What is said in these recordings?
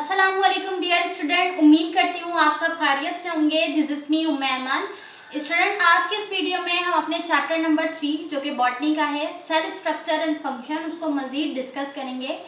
अस्सलामुअलैकुम dear student, उम्मीद करती हूँ आप सब खैरियत से होंगे। This is me Umme ऐमान। Student, आज के इस वीडियो में हम अपने चैप्टर नंबर 3 जो कि बॉटनी का है, सेल स्ट्रक्चर एंड फंक्शन, उसको मजीद डिस्कस करेंगे।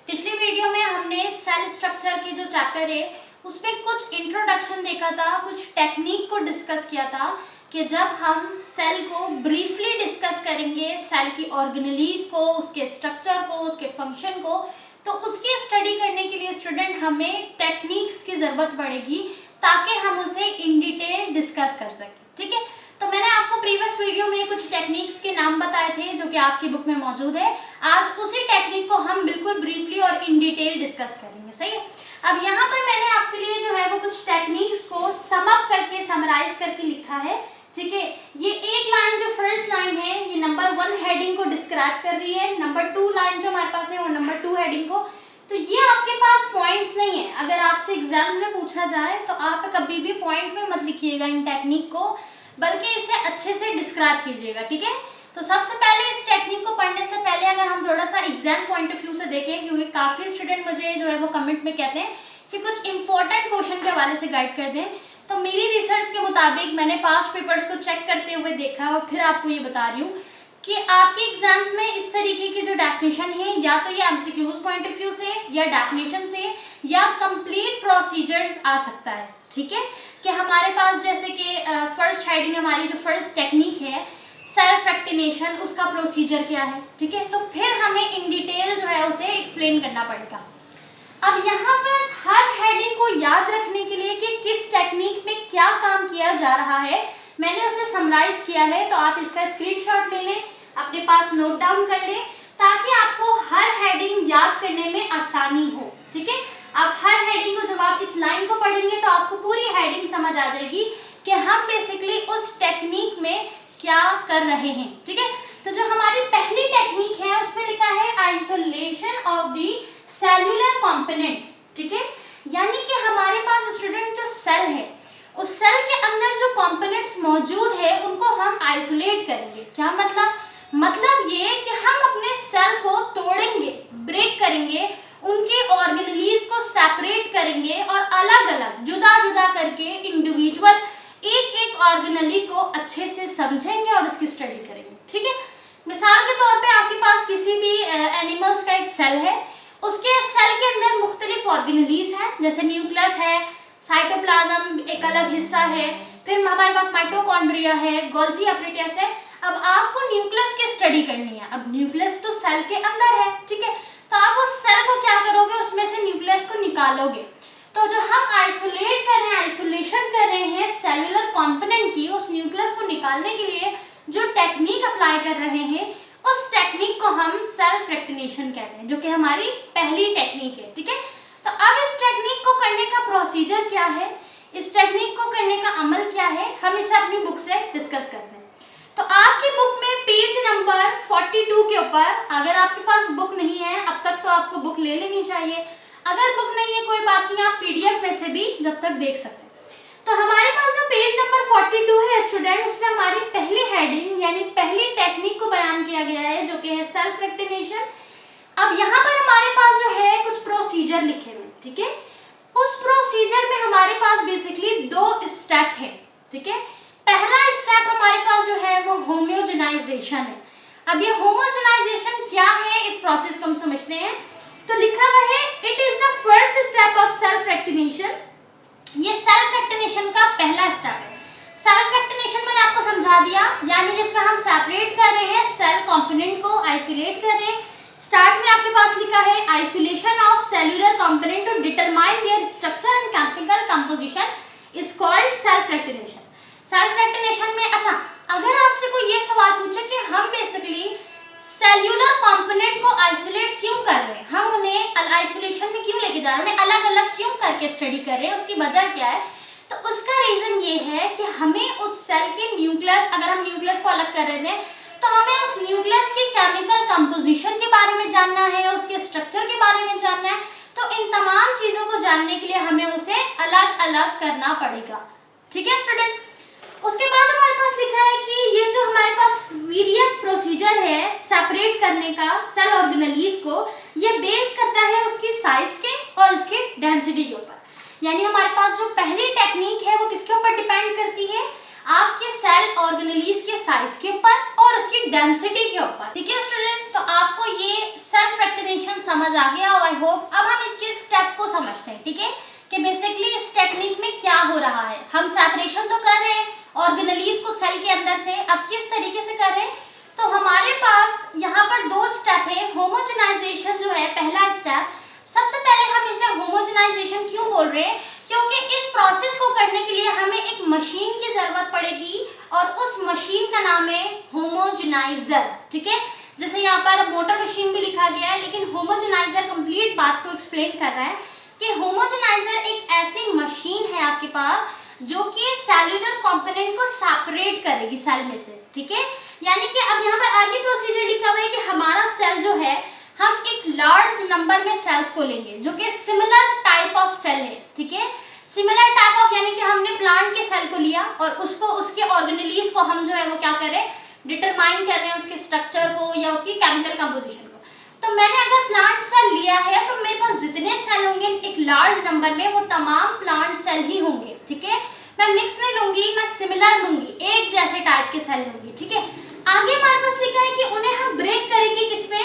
पिछली वीडियो में हमने सेल स्ट्रक्चर के जो चैप्टर है उसमें कुछ इंट्रोडक्शन देखा था, कुछ टेक्निक को डिस्कस किया था कि जब हम सेल को ब्रीफली डिस्कस करेंगे, सेल की ऑर्गेनेलीज को, उसके स्ट्रक्चर को, उसके फंक्शन को, तो उसकी स्टडी करने के लिए स्टूडेंट हमें टेक्निक्स की ज़रूरत पड़ेगी ताकि हम उसे इन डिटेल डिस्कस कर सकें। ठीक है, तो मैंने आपको प्रीवियस वीडियो में कुछ टेक्निक्स के नाम बताए थे जो कि आपकी बुक में मौजूद है। आज उसी टेक्निक को हम बिल्कुल ब्रीफली और इन डिटेल डिस्कस करेंगे। सही है, अब यहाँ पर मैंने आपके लिए जो है वो कुछ टेक्निक्स को सम अप करके, समराइज करके लिखा है। ठीक है, ये एक लाइन जो फर्स्ट लाइन है ये नंबर 1 हेडिंग को डिस्क्राइब कर रही है, नंबर 2 लाइन जो हमारे पास है वो नंबर 2 हेडिंग को। तो ये आपके पास पॉइंट्स नहीं है। अगर आपसे एग्जाम में पूछा जाए तो आप कभी भी पॉइंट में मत लिखिएगा इन टेक्निक को, बल्कि इसे अच्छे से डिस्क्राइब कीजिएगा। ठीक है, तो सबसे पहले इस टेक्निक को पढ़ने से पहले अगर हम थोड़ा सा एग्जाम पॉइंट ऑफ व्यू से देखें, क्योंकि काफ़ी स्टूडेंट मुझे जो है वो कमेंट में कहते हैं कि कुछ इंपॉर्टेंट क्वेश्चन के हवाले से गाइड कर दें, तो मेरी रिसर्च के मुताबिक मैंने 5 पेपर्स को चेक करते हुए देखा और फिर आपको ये बता रही हूँ कि आपके एग्जाम्स में इस तरीके की जो डेफिनेशन है, या तो ये एमसीक्यूज पॉइंट ऑफ व्यू से, या डेफिनेशन से, या कंप्लीट प्रोसीजर्स आ सकता है। ठीक है, कि हमारे पास जैसे कि फर्स्ट हेडिंग हमारी जो फर्स्ट टेक्निक है सेल्फ रेक्टिनेशन, उसका प्रोसीजर क्या है। ठीक है, तो फिर हमें इन डिटेल जो है उसे एक्सप्लेन करना पड़ेगा। अब यहाँ पर हर हेडिंग को याद रखने के लिए कि किस टेक्निक में क्या काम किया जा रहा है, मैंने उसे समराइज किया है। तो आप इसका स्क्रीनशॉट ले लें, अपने पास नोट डाउन कर लें, ताकि आपको हर हेडिंग याद करने में आसानी हो। ठीक है, अब हर हेडिंग को जब आप इस लाइन को पढ़ेंगे तो आपको पूरी हेडिंग समझ आ जाएगी कि हम बेसिकली उस टेक्निक में क्या कर रहे हैं। ठीक है, तो जो हमारी पहली टेक्निक है उसमें लिखा है isolation of the cellular component. ठीक है, यानी कि हमारे पास स्टूडेंट जो सेल है, उस सेल के अंदर जो कंपोनेंट्स मौजूद है उनको हम आइसोलेट करेंगे। क्या मतलब ये कि हम अपने सेल को तोड़ेंगे, ब्रेक करेंगे, उनके ऑर्गेनेलीज को सेपरेट करेंगे और अलग अलग जुदा जुदा करके इंडिविजुअल एक ऑर्गेनेली को अच्छे से समझेंगे और उसकी स्टडी करेंगे। ठीक है, मिसाल के तौर पे आपके पास किसी भी एनिमल्स का एक सेल है, उसके सेल के अंदर मुख्तलिफ ऑर्गेनेलीज हैं, जैसे न्यूक्लियस है, साइटोप्लाज्म एक अलग हिस्सा है, फिर हमारे पास माइटोकॉन्ड्रिया है, गोल्जी एपरेटस है। अब आपको न्यूक्लियस की स्टडी करनी है। अब न्यूक्लियस तो सेल के अंदर है। ठीक है, तो आप उस सेल को क्या करोगे, उसमें से न्यूक्लियस को निकालोगे। तो जो हम आइसोलेट कर रहे हैं, आइसोलेशन कर रहे हैं सेलुलर कंपोनेंट की, उस न्यूक्लियस को निकालने के लिए जो टेक्निक अप्लाई कर रहे हैं, उस टेक्निक को हम सेल्फ रेक्टिनेशन कहते हैं, जो कि हमारी पहली टेक्निक है। ठीक है, तो अब इस टेक्निक को करने का प्रोसीजर क्या है, इस टेक्निक को करने का अमल क्या है, हम इसे अपनी बुक से डिस्कस करते हैं। तो आपकी बुक में पेज नंबर 42 के ऊपर, अगर आपके पास बुक नहीं है अब तक तो आपको बुक ले लेनी चाहिए, अगर बुक नहीं है कोई बात नहीं, आप पीडीएफ में से भी जब तक देख सकते हैं। तो हमारे पास जो पेज नंबर 42 है स्टूडेंट, उसमें हमारी पहली हेडिंग यानी पहली टेक्निक को बयान किया गया है जो कि है सेल्फ रेक्टिनेशन। अब यहाँ पर हमारे पास जो है कुछ प्रोसीजर लिखे हुए। ठीक है, उस प्रोसीजर में हमारे पास बेसिकली 2 स्टेप है। ठीक है, पहला स्टेप हमारे पास जो है वो होमोजेनाइजेशन है। अब ये होमोजेनाइजेशन क्या है, इस प्रोसेस को हम समझते हैं। तो लिखा हुआ है it is the first step of cell fractionation. ये सेल्फ रेक्टिनेशन का पहला स्टेप है। सेल्फ रेक्टिनेशन मैंने आपको समझा दिया, यानी जिसमें हम सेपरेट कर रहे हैं सेल कंपोनेंट को, आइसोलेट कर रहे हैं। स्टार्ट में आपके पास लिखा है isolation of cellular component to determine their structure and chemical composition is called cell fractionation. Cell fractionation में, अच्छा, अगर आपसे कोई ये सवाल पूछे कि हम बेसिकली सेल्यूलर कंपोनेंट को आइसोलेट क्यों कर रहे हैं, हम उन्हें आइसोलेशन में क्यों लेके जा रहे हैं, उन्हें अलग अलग क्यों करके स्टडी कर रहे हैं, उसकी वजह क्या है, तो उसका रीजन ये है कि हमें उस सेल के न्यूक्लियस, अगर हम न्यूक्लियस को अलग कर रहे थे तो हमें उस न्यूक्लियस की केमिकल कंपोजिशन के बारे में जानना है, उसके स्ट्रक्चर के बारे में जानना है। तो इन तमाम चीज़ों को जानने के लिए हमें उसे अलग अलग करना पड़ेगा। ठीक है स्टूडेंट, उसके बाद हमारे पास लिखा है कि ये जो हमारे पास वेरियस प्रोसीजर है सेपरेट करने का सेल ऑर्गेनेलीज को, ये बेस करता है उसकी साइज के और उसके डेंसिटी के ऊपर। यानी हमारे पास जो पहली टेक्निक है वो किसके ऊपर डिपेंड करती है, आपके सेल ऑर्गेनेलीज के साइज के ऊपर और उसकी डेंसिटी के ऊपर। ठीक है स्टूडेंट, तो आपको ये सेल फ्रैक्शनेशन समझ आ गया आई होप। अब हम इसके स्टेप को समझते हैं, ठीक है, कि बेसिकली इस टेक्निक में क्या हो रहा है। हम सेपरेशन तो कर रहे हैं ऑर्गेनेलीज को सेल के अंदर से, अब किस तरीके से कर रहे हैं, तो हमारे पास यहाँ पर दो स्टेप है। होमोजेनाइजेशन जो है पहला स्टेप, सबसे पहले हम इसे होमोजेनाइजेशन क्यों बोल रहे हैं, क्योंकि इस प्रोसेस को करने के लिए हमें एक मशीन की जरूरत पड़ेगी और उस मशीन का नाम है होमोजेनाइजर। ठीक है, जैसे यहाँ पर मोटर मशीन भी लिखा गया है, लेकिन होमोजेनाइजर कंप्लीट बात को एक्सप्लेन कर रहा है कि होमोजेनाइजर एक ऐसी मशीन है आपके पास जो कि सेल्यूलर कंपोनेंट को सेपरेट करेगी सेल में से। ठीक है, यानी कि अब यहाँ पर आगे प्रोसीजर लिखा हुआ है कि हमारा सेल जो है, हम एक लार्ज नंबर में सेल्स को लेंगे जो कि सिमिलर टाइप ऑफ सेल है। ठीक है, सिमिलर टाइप ऑफ यानी कि हमने प्लांट के सेल को लिया और उसको उसके ऑर्गेनेलीज को हम जो है वो क्या कर रहे हैं, डिटरमाइन कर रहे हैं उसके स्ट्रक्चर को या उसकी केमिकल कंपोजिशन को। तो मैंने अगर प्लांट सेल लिया है तो मेरे पास जितने सेल होंगे एक लार्ज नंबर में वो तमाम प्लांट सेल ही होंगे। ठीक है, मैं मिक्स नहीं लूंगी, मैं सिमिलर लूंगी, एक जैसे टाइप के सेल लूंगी। ठीक है, आगे हमारे पास लिखा है कि उन्हें हम ब्रेक करेंगे किसमें,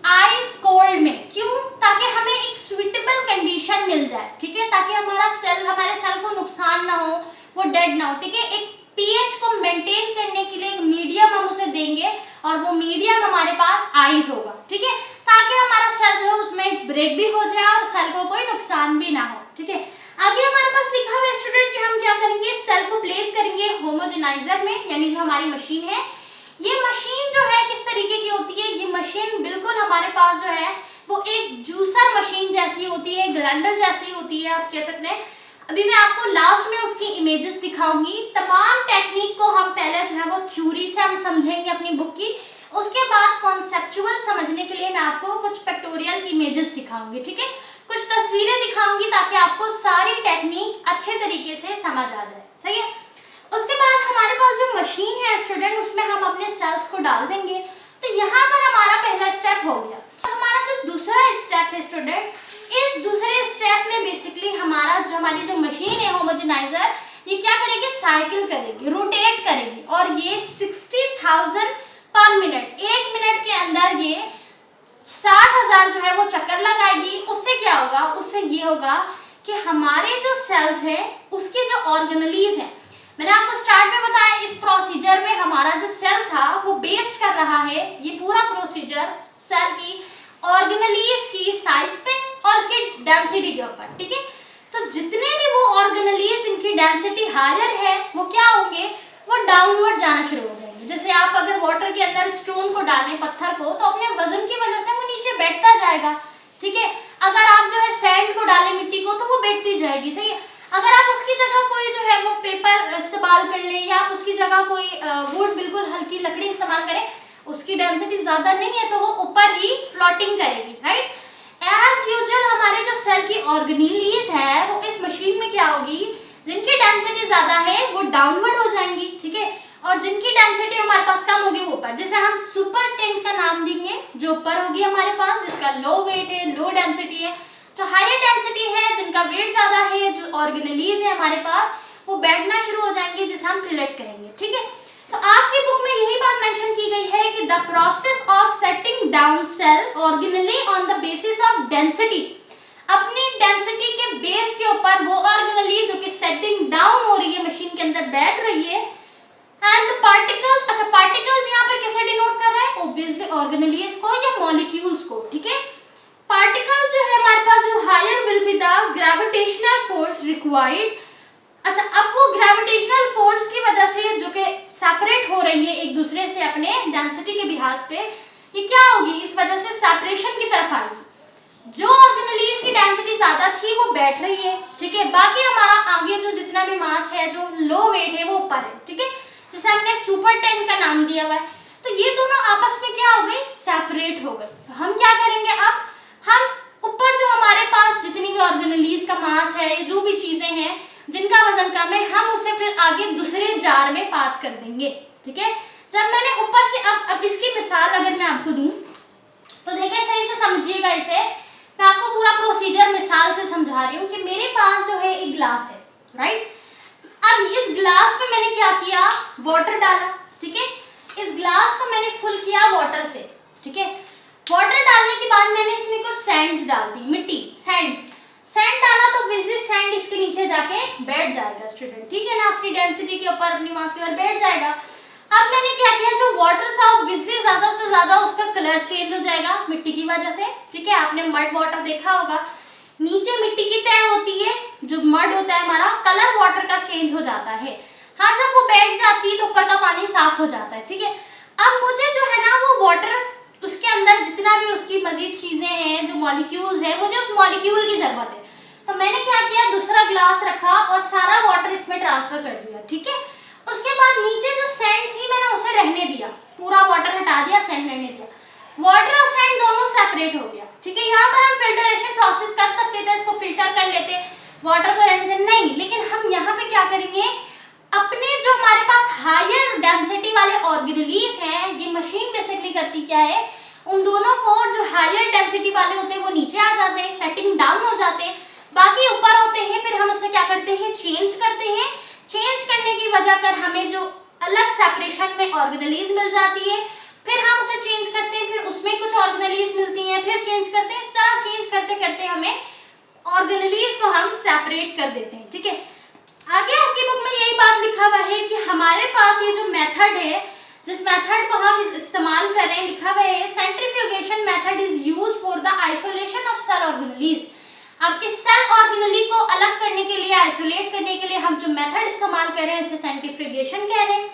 आइस कोल्ड में। क्यों, ताकि हमें एक सुइटेबल कंडीशन मिल जाए। ठीक है, ताकि हमारे सेल को नुकसान ना हो, वो डेड ना हो। ठीक है, एक पीएच को मेंटेन करने के लिए एक मीडियम हम उसे देंगे और वो मीडियम हमारे पास आइस होगा। ठीक है, ताकि हमारा सेल जो है उसमें ब्रेक भी हो जाए और सेल को कोई नुकसान भी ना हो। ठीक है, आगे हमारे पास लिखा हुआ है स्टूडेंट कि हम क्या करेंगे, सेल को प्लेस करेंगे होमोजेनाइजर में, यानी जो हमारी मशीन है। ये मशीन जो है किस तरीके की होती है, ये मशीन बिल्कुल हमारे पास जो है वो एक जूसर मशीन जैसी होती है, ग्राइंडर जैसी होती है आप कह सकते हैं। अभी मैं आपको लास्ट में उसकी इमेजेस दिखाऊंगी। तमाम टेक्निक को हम पहले जो है वो थ्योरी से हम समझेंगे अपनी बुक की, उसके बाद कॉन्सेप्चुअल समझने के लिए मैं आपको कुछ पिक्टोरियल इमेजेस दिखाऊंगी। ठीक है, कुछ तस्वीरें दिखाऊंगी ताकि आपको सारी टेक्निक अच्छे तरीके से समझ आ जाए। सही है, उसके बाद हमारे पास जो मशीन है स्टूडेंट, उसमें हम अपने सेल्स को डाल देंगे। तो यहाँ पर हमारा पहला स्टेप हो गया। तो हमारा जो दूसरा स्टेप है स्टूडेंट, इस दूसरे स्टेप में बेसिकली हमारी जो मशीन है होमोजेनाइजर, ये क्या करेगी, साइकिल करेगी, रोटेट करेगी और ये 60,000 पर मिनट, एक मिनट के अंदर ये 60,000 जो है वो चक्कर लगाएगी। उससे क्या होगा, उससे ये होगा कि हमारे जो सेल्स है उसके जो ऑर्गेनेलीज है, मैंने आपको स्टार्ट में बताया इस प्रोसीजर में हमारा जो सेल था वो बेस्ड कर रहा है ये पूरा प्रोसीजर सेल की ऑर्गेनेलीज की साइज पे और उसकी डेंसिटी के ऊपर। ठीक है, तो जितने भी वो ऑर्गेनेलीज इनकी डेंसिटी हायर है वो क्या होंगे, वो डाउनवर्ड जाना शुरू हो जाएंगे। जैसे आप अगर वाटर के अंदर स्टोन को डालें, पत्थर को, तो अपने वजन की वजह से वो नीचे बैठता जाएगा। ठीक है, अगर आप जो है सैंड को डालें, मिट्टी को, तो वो बैठती जाएगी। सही है, अगर आप उसकी जगह कोई जो है वो पेपर इस्तेमाल कर लें या आप उसकी जगह कोई वुड, बिल्कुल हल्की लकड़ी इस्तेमाल करें, उसकी डेंसिटी ज्यादा नहीं है तो वो ऊपर ही फ्लोटिंग करेगी। राइट, एज यूजुअल हमारे जो सेल की ऑर्गेनेलीज है वो इस मशीन में क्या होगी, जिनकी डेंसिटी ज्यादा है वो डाउनवर्ड हो जाएंगी। ठीक है, और जिनकी डेंसिटी हमारे पास कम होगी वो ऊपर, जैसे हम सुपर टेंट का नाम देंगे, जो ऊपर होगी हमारे पास, जिसका लो वेट है, लो डेंसिटी है। जो हायर डेंसिटी है, जिनका वेट ज्यादा है, जो ऑर्गेनेलीज है हमारे पास, वो बैठना शुरू हो जाएंगे, जिसे हम प्लेट कहेंगे। ठीक है, तो आपकी बुक में यही बात मेंशन की गई है कि the process of setting down cell organelle on the basis of density, अपनी डेंसिटी के बेस के ऊपर वो ऑर्गेनेली जो कि सेटिंग डाउन हो रही है, मशीन के अंदर बैठ रही है, एंड द पार्टिकल्स, अच्छा पार्टिकल्स यहाँ पर कैसे डिनोट कर रहा है, ऑब्वियसली ऑर्गेनेलीज को या मॉलिक्यूल्स को। ठीक है, पार्टिकल जो है हमारे पास जो higher will be the gravitational force required. अच्छा, अब वो ग्रेविटेशनल फोर्स की वजह से जो कि सेपरेट हो रही है एक दूसरे से अपने डेंसिटी के लिहाज पे, ये क्या होगी, इस वजह से सेपरेशन की तरफ आएगी। जो ऑर्गेनेलीज की डेंसिटी ज्यादा थी वो बैठ रही है। ठीक है, बाकी हमारा आगे जो जितना भी मास है, जो लो वेट है, वो ऊपर है। ठीक है, जैसे हमने सुपर 10 का नाम दिया हुआ है, तो ये दोनों आपस में क्या हो गई, सेपरेट हो गए। तो हम क्या करेंगे, अब हम ऊपर जो हमारे पास जितनी भी ऑर्गेनेलीज का मास है, जो भी चीजें हैं जिनका वजन मात्रा में हम उसे फिर आगे दूसरे जार में पास कर देंगे। ठीक है, जब मैंने ऊपर से अब इसकी मिसाल अगर मैं आपको दूं तो देखिए, सही से समझिएगा इसे। मैं आपको पूरा प्रोसीजर मिसाल से समझा रही हूँ कि मेरे पास जो है एक ग्लास है, राइट। अब इस ग्लास पे मैंने क्या किया, वाटर डाला। ठीक है, इस ग्लास को मैंने फुल किया वाटर से। ठीक है, वाटर डालने के बाद मैंने इसमें कुछ सैंड्स डाल दी, मिट्टी, सैंड डाला तो बिजली सैंड इसके नीचे जाके बैठ जाएगा स्टूडेंट। ठीक है ना, अपनी डेंसिटी के ऊपर, अपनी मास के ऊपर बैठ जाएगा। अब मैंने क्या किया, जो वाटर था ऑब्वियसली ज्यादा से ज्यादा उसका कलर चेंज हो जाएगा मिट्टी की वजह से। ठीक है, आपने मड वाटर देखा होगा, नीचे मिट्टी की तह होती है, जो मड होता है हमारा, कलर वाटर का चेंज हो जाता है। हाँ, जब वो बैठ जाती है तो ऊपर का पानी साफ हो जाता है। ठीक है, अब मुझे जो है ना वो वाटर, उसके अंदर जितना भी उसकी मजीद चीजें हैं, जो मॉलिक्यूल्स हैं, मुझे उस मॉलिक्यूल की जरूरत है। तो मैंने क्या किया, दूसरा ग्लास रखा और सारा वाटर इसमें ट्रांसफर कर दिया। ठीक है, उसके बाद नीचे जो सैंड थी मैंने उसे रहने दिया, पूरा वाटर हटा दिया, सैंड रहने दिया। वाटर और सैंड दोनों सेपरेट हो गया। ठीक है, यहाँ पर हम फिल्टरेशन प्रोसेस कर सकते थे, इसको फिल्टर कर लेते, वाटर को रहने देते, नहीं, लेकिन हम यहाँ पे क्या करेंगे, अपने जो हमारे पास हायर डेंसिटी वाले ऑर्गेनेलीज हैं, ये मशीन बेसिकली करती क्या है, उन दोनों को, जो हायर डेंसिटी वाले होते हैं वो नीचे आ जाते हैं, सेटिंग डाउन हो जाते हैं, बाकी ऊपर होते हैं। फिर हम उससे क्या करते हैं, चेंज करते हैं। चेंज करने की वजह कर हमें जो अलग सेपरेशन में ऑर्गेनेलीज मिल जाती है, फिर हम उसे चेंज करते हैं, फिर उसमें कुछ ऑर्गेनेलीज मिलती हैं, फिर चेंज करते हैं। इस तरह चेंज करते करते हमें ऑर्गेनेलीज को हम सेपरेट कर देते हैं। ठीक है, आगे आपकी बुक में यही बात लिखा हुआ है कि हमारे पास ये जो मेथड है, जिस मेथड को हम इस्तेमाल कर रहे हैं, लिखा हुआ है centrifugation method is used for the isolation of cell organelles. अब इस सेल ऑर्गेनेली को अलग करने के लिए, आइसोलेट करने के लिए हम जो मेथड इस्तेमाल कर रहे हैं उसे सेंट्रीफ्यूगेशन कह रहे हैं।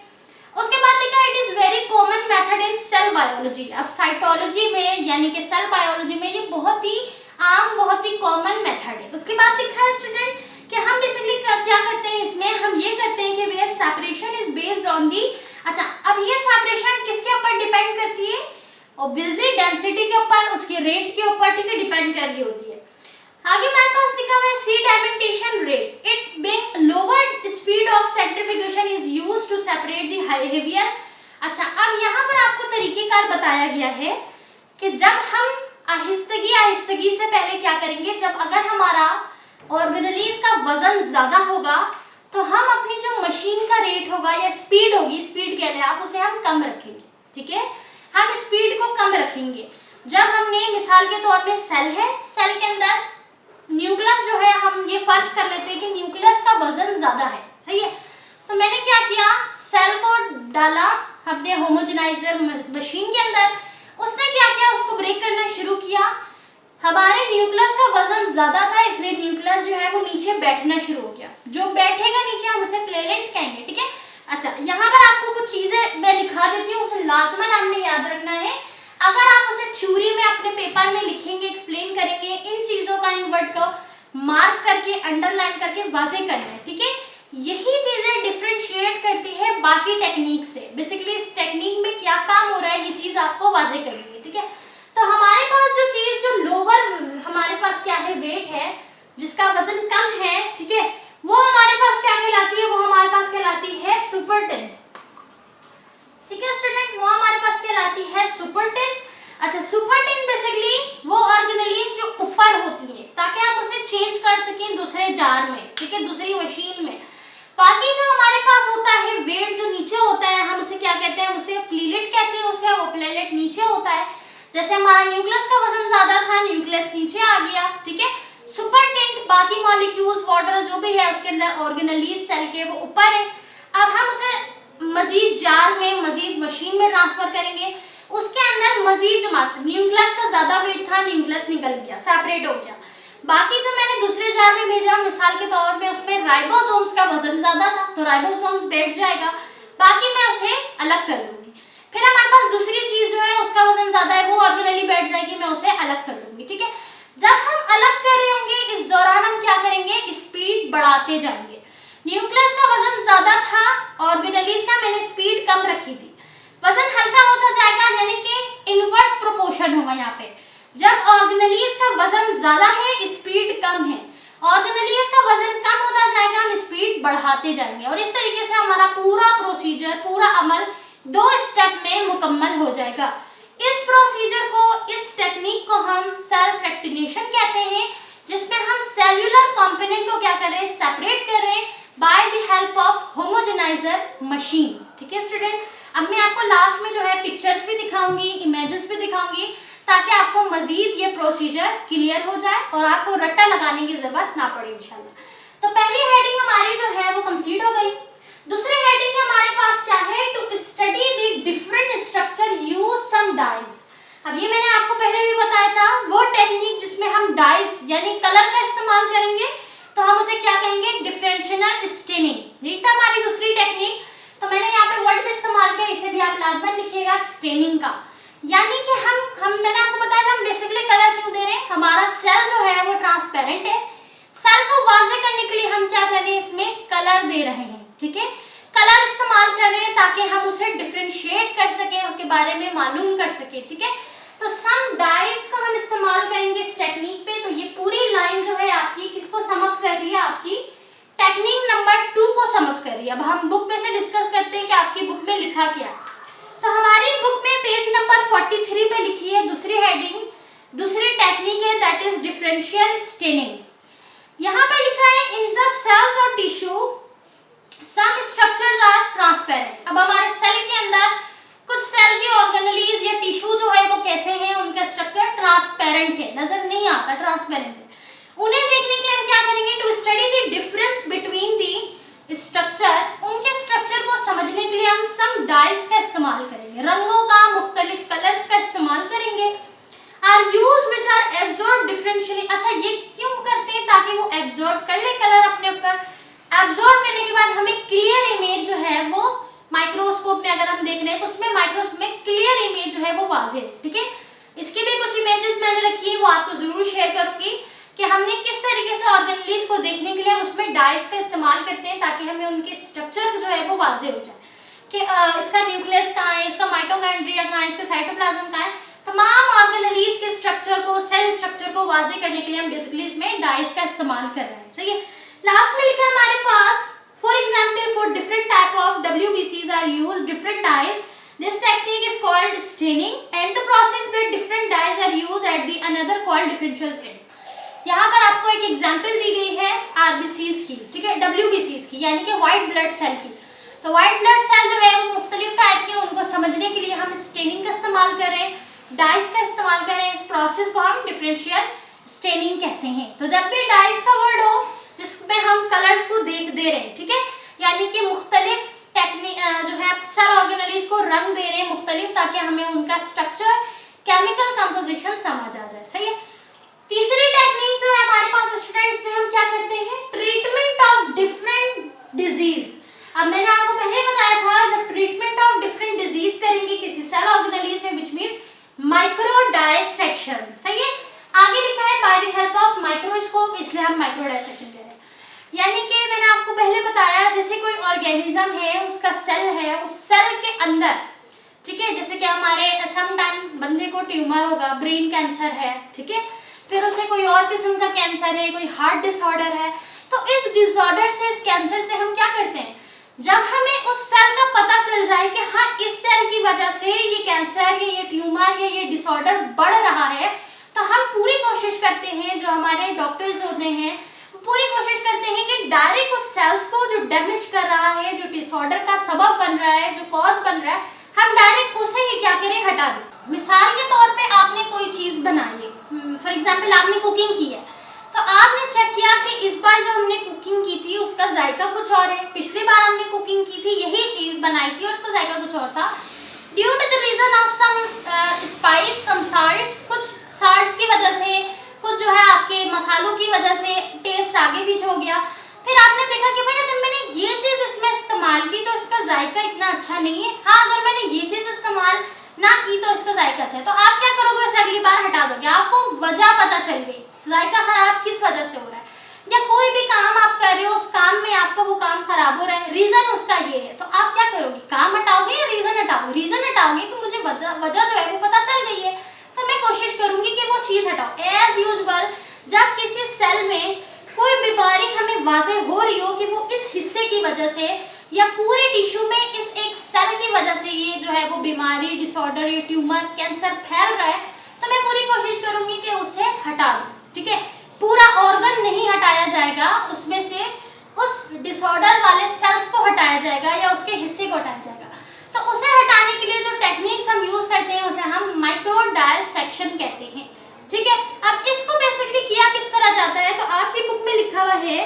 उसके बाद लिखा है it is very common method in cell biology. अब साइटोलॉजी में यानी कि सेल बायोलॉजी में ये बहुत ही आम, बहुत ही कॉमन मेथड है। उसके बाद लिखा है स्टूडेंट कि हम बेसिकली क्या करते हैं, इसमें हम ये करते हैं कि where separation is based on the, अच्छा, अब ये सेपरेशन किसके ऊपर डिपेंड करती है, ऑब्वियसली डेंसिटी के ऊपर, उसके रेट के ऊपर। ठीक है, डिपेंड कर रही होती है। आगे हमारे पास लिखा हुआ है sedimentation rate, it being lower speed of centrifugation is used to separate the heavier. अच्छा, अब यहाँ पर आपको तरीकेकार बताया गया है कि जब हम आहिस्तगी से पहले क्या करेंगे, जब अगर हमारा ऑर्गेनेलीज का वजन ज्यादा होगा तो हम अपनी जो मशीन का रेट होगा या स्पीड होगी, स्पीड कह लें आप, उसे हम कम रखेंगे। ठीक है, हम स्पीड को कम रखेंगे। जब हमने मिसाल के तौर पे सेल है, सेल के अंदर न्यूक्लियस जो है, हम ये फर्ज कर लेते हैं कि न्यूक्लियस का वजन ज्यादा है, सही है। तो मैंने क्या किया, सेल को डाला अपने होमोजेनाइजर मशीन के अंदर, उसने क्या किया, उसको ब्रेक करना शुरू किया। हमारे न्यूक्लियस का वजन ज्यादा था, इसलिए न्यूक्लियस जो है वो नीचे बैठना शुरू हो गया। जो बैठेगा नीचे हम उसे प्लेलेट कहेंगे। ठीक है, अच्छा, यहाँ पर आपको कुछ चीजें मैं लिखा देती हूँ, उसे लाजमन आपने याद रखना है। अगर आप उसे थ्योरी में अपने पेपर में लिखेंगे, एक्सप्लेन करेंगे, इन चीजों का, इन वर्ड को मार्क करके, अंडरलाइन करके वाज़ेह करना है। ठीक है, यही चीजें डिफरेंशिएट करती है बाकी टेक्निक से। बेसिकली इस टेक्निक में क्या काम हो रहा है, ये चीज आपको वाज़ेह करनी है। ठीक है, तो हमारे पास जो चीज, जो लोअर हमारे पास क्या है, वेट है, जिसका वजन कम है, ठीक है, वो हमारे पास क्या कहलाती है, वो हमारे पास कहलाती है सुपरटेंट। ठीक है स्टूडेंट, वो हमारे पास कहलाती है सुपरटेंट। अच्छा, सुपरटेंट बेसिकली वो ऑर्गेनेलीज जो ऊपर होती है, ताकि आप उसे चेंज कर सकें दूसरे जार में, ठीक है, दूसरी मशीन में। बाकी जो हमारे पास होता है वेट, जो नीचे होता है, हम उसे क्या कहते हैं, उसे प्लेलेट कहते हैं, उसे वो प्लेलेट नीचे होता है। जैसे हमारा न्यूक्लियस का वजन ज्यादा था, न्यूक्लियस नीचे आ गया। ठीक है, सुपरटेंट बाकी मॉलिक्यूल्स, वाटर जो भी है उसके अंदर ऑर्गेनेलीज सेल के, वो ऊपर है। अब हम उसे मजीद जार में, मजीद मशीन में ट्रांसफर करेंगे। उसके अंदर मजीद जो मास, न्यूक्लियस का ज्यादा वेट था, न्यूक्लियस निकल गया, सेपरेट हो गया। बाकी जो मैंने दूसरे जार में भेजा, मिसाल के तौर पे उसमें राइबोसोम्स का वजन ज्यादा था, तो राइबोसोम्स बैठ जाएगा, बाकी मैं उसे अलग कर दूंगी। फिर हमारे पास दूसरी चीज जो है, उसका वजन ज्यादा है, वो ऑर्गेनेली बैठ जाएगी, मैं उसे अलग कर दूंगी। ठीक है, जब हम अलग कर रहे होंगे, इस दौरान हम क्या करेंगे, स्पीड बढ़ाते जाएंगे। न्यूक्लियस का वजन ज्यादा था, ऑर्गेनेलीज का मैंने स्पीड कम रखी थी, वजन हल्का होता जाएगा, यानी कि इनवर्स प्रोपोर्शन होगा। यहाँ पे जब ऑर्गेनेलीज का वजन ज्यादा है, स्पीड कम है, ऑर्गेनेलीज का वजन कम होता जाएगा, हम स्पीड स्पीड बढ़ाते जाएंगे और इस तरीके से हमारा पूरा प्रोसीजर, पूरा अमल 2 स्टेप में मुकम्मल हो जाएगा। इस प्रोसीजर को, इस टेक्निक को हम सेल फ्रैक्शनेशन कहते हैं, जिसमें हम सेल्यूलर कंपोनेंट को क्या कर रहे हैं, सेपरेट कर रहे हैं bye the help of homogeniser machine. ठीक है स्टूडेंट, अब मैं आपको लास्ट में जो है पिक्चर्स भी दिखाऊंगी, इमेजेस भी दिखाऊंगी, ताकि आपको मजीद ये प्रोसीजर क्लियर हो जाए और आपको रट्टा लगाने की जरूरत ना पड़े इंशाल्लाह। तो पहली हेडिंग हमारी जो है वो कंप्लीट हो गई। दूसरी हेडिंग हमारे पास क्या है, to study the different structure use some dyes. अब ये मैंने आपको पहले भी बताया था, वो टेक्निक जिसमें हम डाइज यानी कलर का इस्तेमाल करेंगे, तो हम उसे क्या कहेंगे, डिफरेंशियल स्टेनिंग। ये था हमारी दूसरी टेक्निक। तो मैंने यहाँ पे वर्ड भी इस्तेमाल किया, इसे भी आप लाजमन लिखिएगा, स्टेनिंग का। यानी कि हम मैंने आपको बताया था हम बेसिकली कलर क्यों दे रहे हैं, हमारा सेल जो है वो ट्रांसपेरेंट है, सेल को वाज़े करने के लिए हम क्या कर रहे हैं, इसमें कलर दे रहे हैं। ठीक है, कलर इस्तेमाल कर रहे हैं ताकि हम उसे डिफरेंशिएट कर सकें, उसके बारे में मालूम कर सकें। ठीक है, तो सम डाइज का हम इस्तेमाल करेंगे इस टेक्निक पे। तो ये पूरी लाइन जो है आपकी किसको समअप कर रही है, आपकी टेक्निक नंबर 2 को समअप कर रही है। अब हम बुक में से डिस्कस करते हैं कि आपकी बुक में लिखा क्या है। तो हमारी बुक में पेज नंबर 43 पे लिखी है दूसरी हेडिंग, दूसरी टेक्निक है, दैट इज डिफरेंशियल स्टेनिंग। यहाँ पर लिखा है इन द सेल्स और tissue some structures are transparent. अब हमारे सेल के अंदर कुछ सेल के ऑर्गेनेलीज या टिश्यू जो है वो कैसे हैं, उनका स्ट्रक्चर ट्रांसपेरेंट है, नजर नहीं आता, ट्रांसपेरेंट है। उन्हें देखने के लिए हम क्या करेंगे, to study the difference between the structure, उनके स्ट्रक्चर को समझने के लिए हम सम डाइज का इस्तेमाल करेंगे, रंगों का, मुख्तलिफ कलर्स का इस्तेमाल करेंगे। Are use which are absorb differentially. अच्छा, ये क्यों करते हैं, ताकि वो एब्जॉर्ब कर ले कलर अपने ऊपर। एब्जॉर्ब करने के बाद हमें क्लियर इमेज जो है वो माइक्रोस्कोप में अगर हम देख रहे हैं तो उसमें माइक्रोस्कोप में क्लियर इमेज जो है वो वाज़े। ठीक है, इसकी भी कुछ इमेजेस मैंने रखी है, वो आपको जरूर शेयर करूंगी कि हमने किस तरीके से ऑर्गेनेलीज को देखने के लिए हम उसमें डाइस का इस्तेमाल करते हैं, ताकि हमें उनके स्ट्रक्चर जो है वो वाज़े हो जाए कि इसका न्यूक्लियस कहाँ है, इसका माइटोकॉन्ड्रिया कहाँ है, इसका साइटोप्लाज्म कहाँ है। तमाम ऑर्गेनेलीज के स्ट्रक्चर को, सेल स्ट्रक्चर को वाज़े करने के लिए हम बेसिकली इसमें डाइस का इस्तेमाल कर रहे हैं। सही है, लास्ट में लिखा है हमारे पास, for example for different type of WBCs are used different dyes. This technique is called staining and the process where different dyes are used at the another called differential staining. यहाँ पर आपको एक example दी गई है RBCs की, ठीक है, WBCs की, यानी कि व्हाइट ब्लड सेल की। तो व्हाइट ब्लड सेल जो है वो मुख्तलिफ टाइप के, उनको समझने के लिए हम स्टेनिंग का इस्तेमाल करें, डाइस का इस्तेमाल करें। इस प्रोसेस को हम डिफरेंशियल स्टेनिंग कहते हैं। तो जब भी डाइस का वर्ड हो जिसमें हम कलर्स को दे रहे हैं, ठीक है, यानी कि मुख्तलिफ टेक्निक जो है सेल ऑर्गेनेलीज को रंग दे रहे हैं मुख्तलिफ, ताकि हमें उनका स्ट्रक्चर, केमिकल कंपोजिशन समझ आ जाए। सही है, तीसरी टेक्निक जो है हमारे पास स्टूडेंट्स में हम क्या करते हैं, ट्रीटमेंट ऑफ डिफरेंट डिजीज। अब मैंने आपको पहले बताया था जब ट्रीटमेंट ऑफ डिफरेंट डिजीज करेंगे किसी सेल ऑर्गेनेलीज में, विच मींस माइक्रो डायसेक्शन। सही है, आगे लिखा है bye the help of microscope, इसलिए हम माइक्रो डायसेक्शन कर रहे हैं। यानी कि मैंने आपको पहले बताया जैसे कोई ऑर्गेनिज्म है, उसका सेल है, उस सेल के अंदर, ठीक है, जैसे कि हमारे सम टाइम बंदे को ट्यूमर होगा, ब्रेन कैंसर है, ठीक है, फिर उसे कोई और किस्म का कैंसर है, कोई हार्ट डिसऑर्डर है। तो इस डिसऑर्डर से, इस कैंसर से हम क्या करते हैं, जब हमें उस सेल का पता चल जाए कि हाँ इस सेल की वजह से ये कैंसर या ये ट्यूमर या ये डिसऑर्डर बढ़ रहा है, तो हम पूरी कोशिश करते हैं, जो हमारे डॉक्टर्स होते हैं पूरी कोशिश करते हैं कि डायरेक्ट उस सेल्स को जो डैमेज कर रहा है, जो डिसऑर्डर का सबब बन रहा है, जो कॉज बन रहा है, हम डायरेक्ट उसे ही क्या करें, हटा दें। मिसाल के तौर पे आपने कोई चीज़ बनाई है, फॉर एग्जांपल आपने कुकिंग की है, तो आपने चेक किया कि इस बार जो हमने कुकिंग की थी उसका जायका कुछ और है, पिछली बार हमने कुकिंग की थी यही चीज़ बनाई थी और उसका जायका कुछ और था। Due to the reason of some spice, some salt, कुछ साल्ट्स की वजह से, कुछ जो है आपके मसालों की वजह से टेस्ट आगे पीछे हो गया। फिर आपने देखा कि भाई अगर मैंने ये चीज़ इसमें इस्तेमाल की तो इसका जायका इतना अच्छा नहीं है, हाँ अगर मैंने ये चीज़ इस्तेमाल ना की तो इसका जायका अच्छा है। तो आप क्या करोगे, इसे अगली बार हटा दोगे। आपको वजह पता चल गई, जायका खराब किस वजह से हो रहा है, या कोई भी काम आप कर रहे हो उस काम में आपका वो काम खराब हो रहा है, रीज़न उसका ये है, तो आप क्या करोगे, काम हटाओगे या रीज़न हटाओगे। रीज़न हटाओगे कि मुझे वजह जो है वो पता चल गई है, तो मैं कोशिश करूंगी कि वो चीज़ हटाओ। एज यूजुअल जब किसी सेल में कोई बीमारी हमें वाज़ेह हो रही हो कि वो इस हिस्से की वजह से या पूरे टिश्यू में इस एक सेल की वजह से ये जो है वो बीमारी, डिसऑर्डर, ये ट्यूमर, कैंसर फैल रहा है, तो मैं पूरी कोशिश करूंगी कि उसे हटा दूं। ठीक है, पूरा ऑर्गन नहीं हटाया जाएगा, उसमें से उस डिसऑर्डर वाले सेल्स को हटाया जाएगा या उसके हिस्से को हटाया जाएगा। तो उसे हटाने के लिए जो टेक्निक्स हम यूज करते हैं उसे हम माइक्रो डायसेक्शन कहते हैं। ठीक है, अब इसको बेसिकली किया किस तरह जाता है, तो आपकी बुक में लिखा हुआ है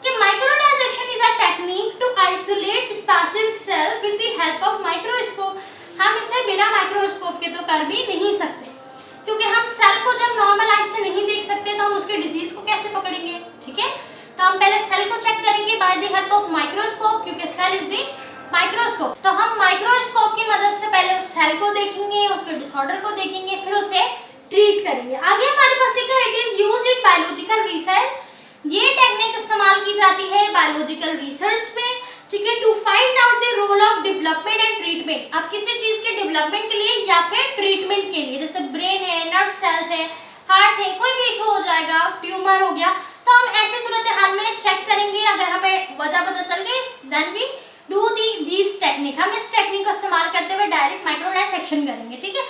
कि micro dissection is a technique to isolate specific cell with the help of microscope. हम इसे बिना माइक्रोस्कोप के तो कर भी नहीं सकते, क्योंकि हम सेल को जब नॉर्मल आइज से नहीं देख सकते तो हम उसके डिजीज को कैसे पकड़ेंगे। ठीक है, तो हम पहले सेल को चेक करेंगे bye the help of microscope, क्योंकि सेल इज द माइक्रोस्कोप। तो हम माइक्रोस्कोप की मदद से पहले उस सेल को देखेंगे, उसके डिसऑर्डर को देखेंगे, फिर उसे ट्रीट करेंगे। आगे हमारे पास लिखा है it is used in biological research. ये टेक्निक इस्तेमाल की जाती है बायोलॉजिकल रिसर्च में। ठीक है, to find out the role of development and treatment. अब किसी चीज के डेवलपमेंट के लिए या फिर ट्रीटमेंट के लिए, जैसे ब्रेन है, नर्व सेल्स है, हार्ट है, कोई भी इशू हो जाएगा, ट्यूमर हो गया, तो हम ऐसे सूरत हाल में चेक करेंगे। अगर हमें वजह पता चल गई then we do this technique. हम इस टेक्निक को इस्तेमाल करते हुए डायरेक्ट माइक्रो डायसेक्शन करेंगे। ठीक है,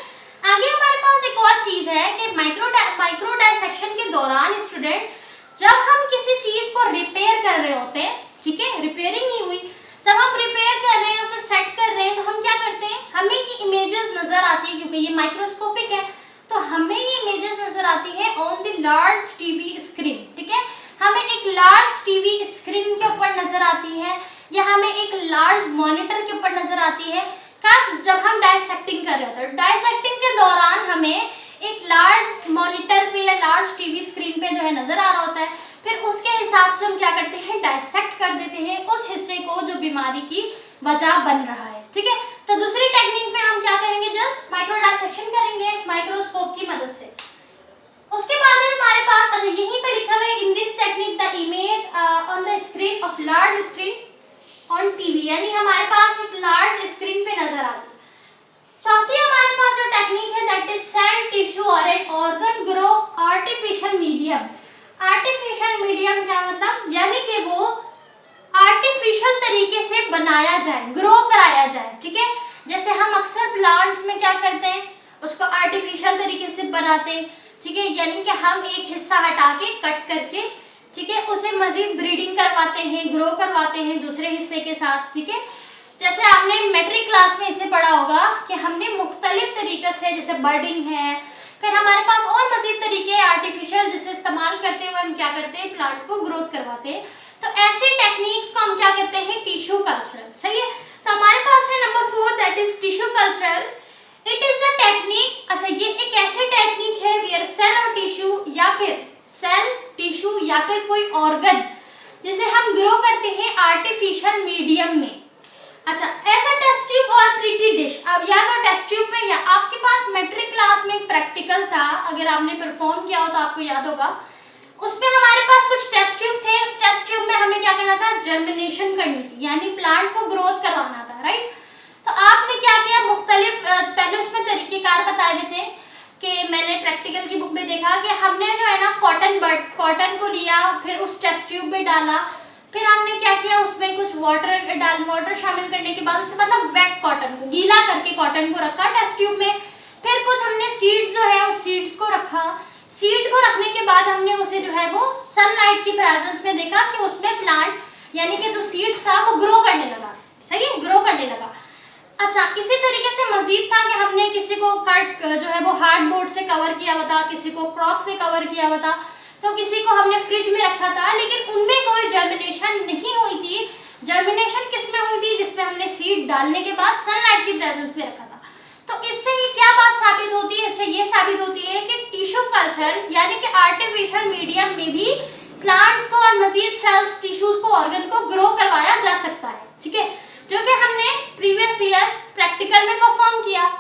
आगे हमारे पास एक और चीज है कि माइक्रो डायसेक्शन के दौरान स्टूडेंट, जब हम किसी चीज को रिपेयर कर रहे होते हैं, ठीक है, रिपेयरिंग नहीं हुई, जब हम रिपेयर कर रहे हैं, उसे सेट कर रहे हैं, तो हम क्या करते हैं, हमें ये इमेजेस नजर आती है, क्योंकि ये माइक्रोस्कोपिक है, तो हमें ये इमेजेस नजर आती है on the large TV screen. ठीक है, हमें एक लार्ज टीवी स्क्रीन के ऊपर नजर आती है या हमें एक लार्ज मॉनिटर के ऊपर नजर आती है। कब? जब हम डायसेक्टिंग कर रहे होते हैं। डायसेक्टिंग के दौरान हमें एक लार्ज मॉनिटर पे या लार्ज टीवी स्क्रीन पे जो है नजर आ रहा होता है, फिर उसके हिसाब से हम क्या करते हैं, डायसेक्ट कर देते हैं उस हिस्से को जो बीमारी की वजह बन रहा है। ठीक है, तो दूसरी टेक्निक में हम क्या करेंगे, जस्ट माइक्रो डायसेक्शन करेंगे माइक्रोस्कोप की मदद से। उसके बाद हमारे पास यहीं पे लिखा हुआ है in this technique the image on the screen of large screen on TV, यानी हमारे पास एक लार्ज स्क्रीन पे नजर आती है। चौथी हमारे पास जो टेक्निक है दैट इज सेल टिश्यू और an organ grow artificial medium. Artificial medium क्या मतलब, यानी कि वो आर्टिफिशियल तरीके से बनाया जाए, ग्रो कराया जाए। ठीक है, जैसे हम अक्सर प्लांट्स में क्या करते हैं, उसको आर्टिफिशियल तरीके से बनाते हैं। ठीक है, यानी कि हम एक हिस्सा हटा के कट करके, ठीक है, उसे मजीद ब्रीडिंग करवाते हैं, ग्रो करवाते हैं दूसरे हिस्से के साथ। ठीक है, जैसे आपने मैट्रिक क्लास में इसे पढ़ा होगा कि हमने मुख्तलिफ तरीके से, जैसे बर्डिंग है, फिर हमारे पास और मजीद तरीके आर्टिफिशियल जिसे इस्तेमाल करते हुए हम क्या करते हैं, प्लांट को ग्रोथ करवाते हैं। तो ऐसी टेक्निक्स को हम क्या कहते हैं, टिश्यू कल्चरल। सही है, तो हमारे पास है number 4 that is tissue cultural. It is the technique, अच्छा ये एक ऐसी टेक्निक है वेयर सेल और टिश्यू या फिर सेल, टिश्यू या फिर कोई ऑर्गन जिसे हम ग्रो करते हैं आर्टिफिशियल मीडियम में। अच्छा, एज अ टेस्ट ट्यूब और प्रीटी डिश। अब या तो टेस्ट ट्यूब में, या आपके पास मैट्रिक क्लास में एक प्रैक्टिकल था, अगर आपने परफॉर्म किया हो तो आपको याद होगा, उसमें हमारे पास कुछ टेस्ट ट्यूब थे। उस टेस्ट ट्यूब में हमें क्या करना था, जर्मिनेशन करनी थी, यानी प्लांट को ग्रोथ करवाना था, राइट। तो आपने क्या किया, मुख्तलिफ पहले उसमें तरीकेकार बताए हुए थे कि मैंने प्रैक्टिकल की बुक में देखा कि हमने जो है ना कॉटन को लिया, फिर उस टेस्ट ट्यूब में डाला, फिर हमने क्या किया, उसमें कुछ वाटर शामिल करने के बाद उसे, मतलब वेट कॉटन को, गीला करके कॉटन को रखा टेस्ट ट्यूब में। फिर कुछ हमने सीड्स जो है उस सीड्स को रखा। सीड को रखने के बाद हमने उसे जो है वो सनलाइट की प्रेजेंस में देखा कि उसमें प्लांट, यानी कि जो सीड्स था वो ग्रो करने लगा। सही है, ग्रो करने लगा। अच्छा, इसी तरीके से मजीद था कि हमने किसी को कट जो है वो हार्डबोर्ड से कवर किया हुआ था, किसी को क्रॉक से कवर किया हुआ था, तो किसी को हमने फ्रिज में रखा था, लेकिन उनमें कोई जर्मिनेशन नहीं हुई थी। जर्मिनेशन किसमें हुई थी, जिसमें हमने सीड डालने के बाद सनलाइट की प्रेजेंस में रखा था। तो इससे ये क्या बात साबित होती है, इससे ये साबित होती है कि टिश्यू कल्चर यानी कि आर्टिफिशियल मीडियम में भी प्लांट्स को और मजीद सेल्स, टिश्यूज को, ऑर्गन को ग्रो करवाया जा सकता है। ठीक है, जो कि हमने प्रीवियस ईयर प्रैक्टिकल में परफॉर्म किया।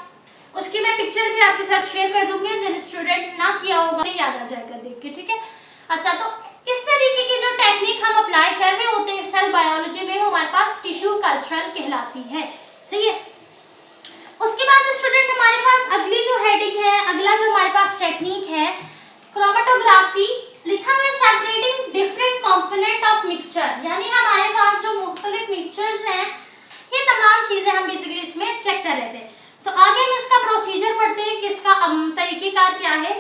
उसकी मैं पिक्चर भी आपके साथ शेयर कर दूंगी, जिन स्टूडेंट ना किया होगा याद आ जाएगा देख के। ठीक है, अच्छा, तो इस तरीके की जो टेक्निक हम अप्लाई कर रहे होते हैं सेल बायोलॉजी में, वो हमारे पास टिश्यू कल्चरल कहलाती है। सही है, उसके बाद स्टूडेंट हमारे पास अगली जो हेडिंग है, अगला जो हमारे पास टेक्निक है क्रोमेटोग्राफी। लिखा हुआ है separating different component of mixture, यानी हमारे पास जो मुख्तलिफ मिक्सचर्स हैं, ये तमाम चीजें हम बेसिकली इसमें चेक कर रहे थे। तो आगे हम इसका प्रोसीजर पढ़ते हैं कि इसका तरीकेकार क्या है।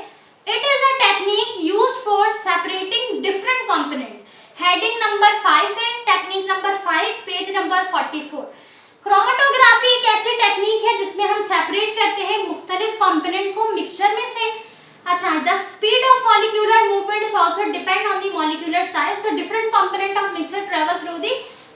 It is a technique used for separating different component. Heading number 5 है, technique number 5, page number 44। Chromatography एक ऐसी टेक्निक है जिसमें हम सेपरेट करते हैं मुख्तलिफ कंपोनेंट को मिक्सचर में से। अच्छा, the speed of molecular movement is also depend on the molecular size, so different component of mixture travel through the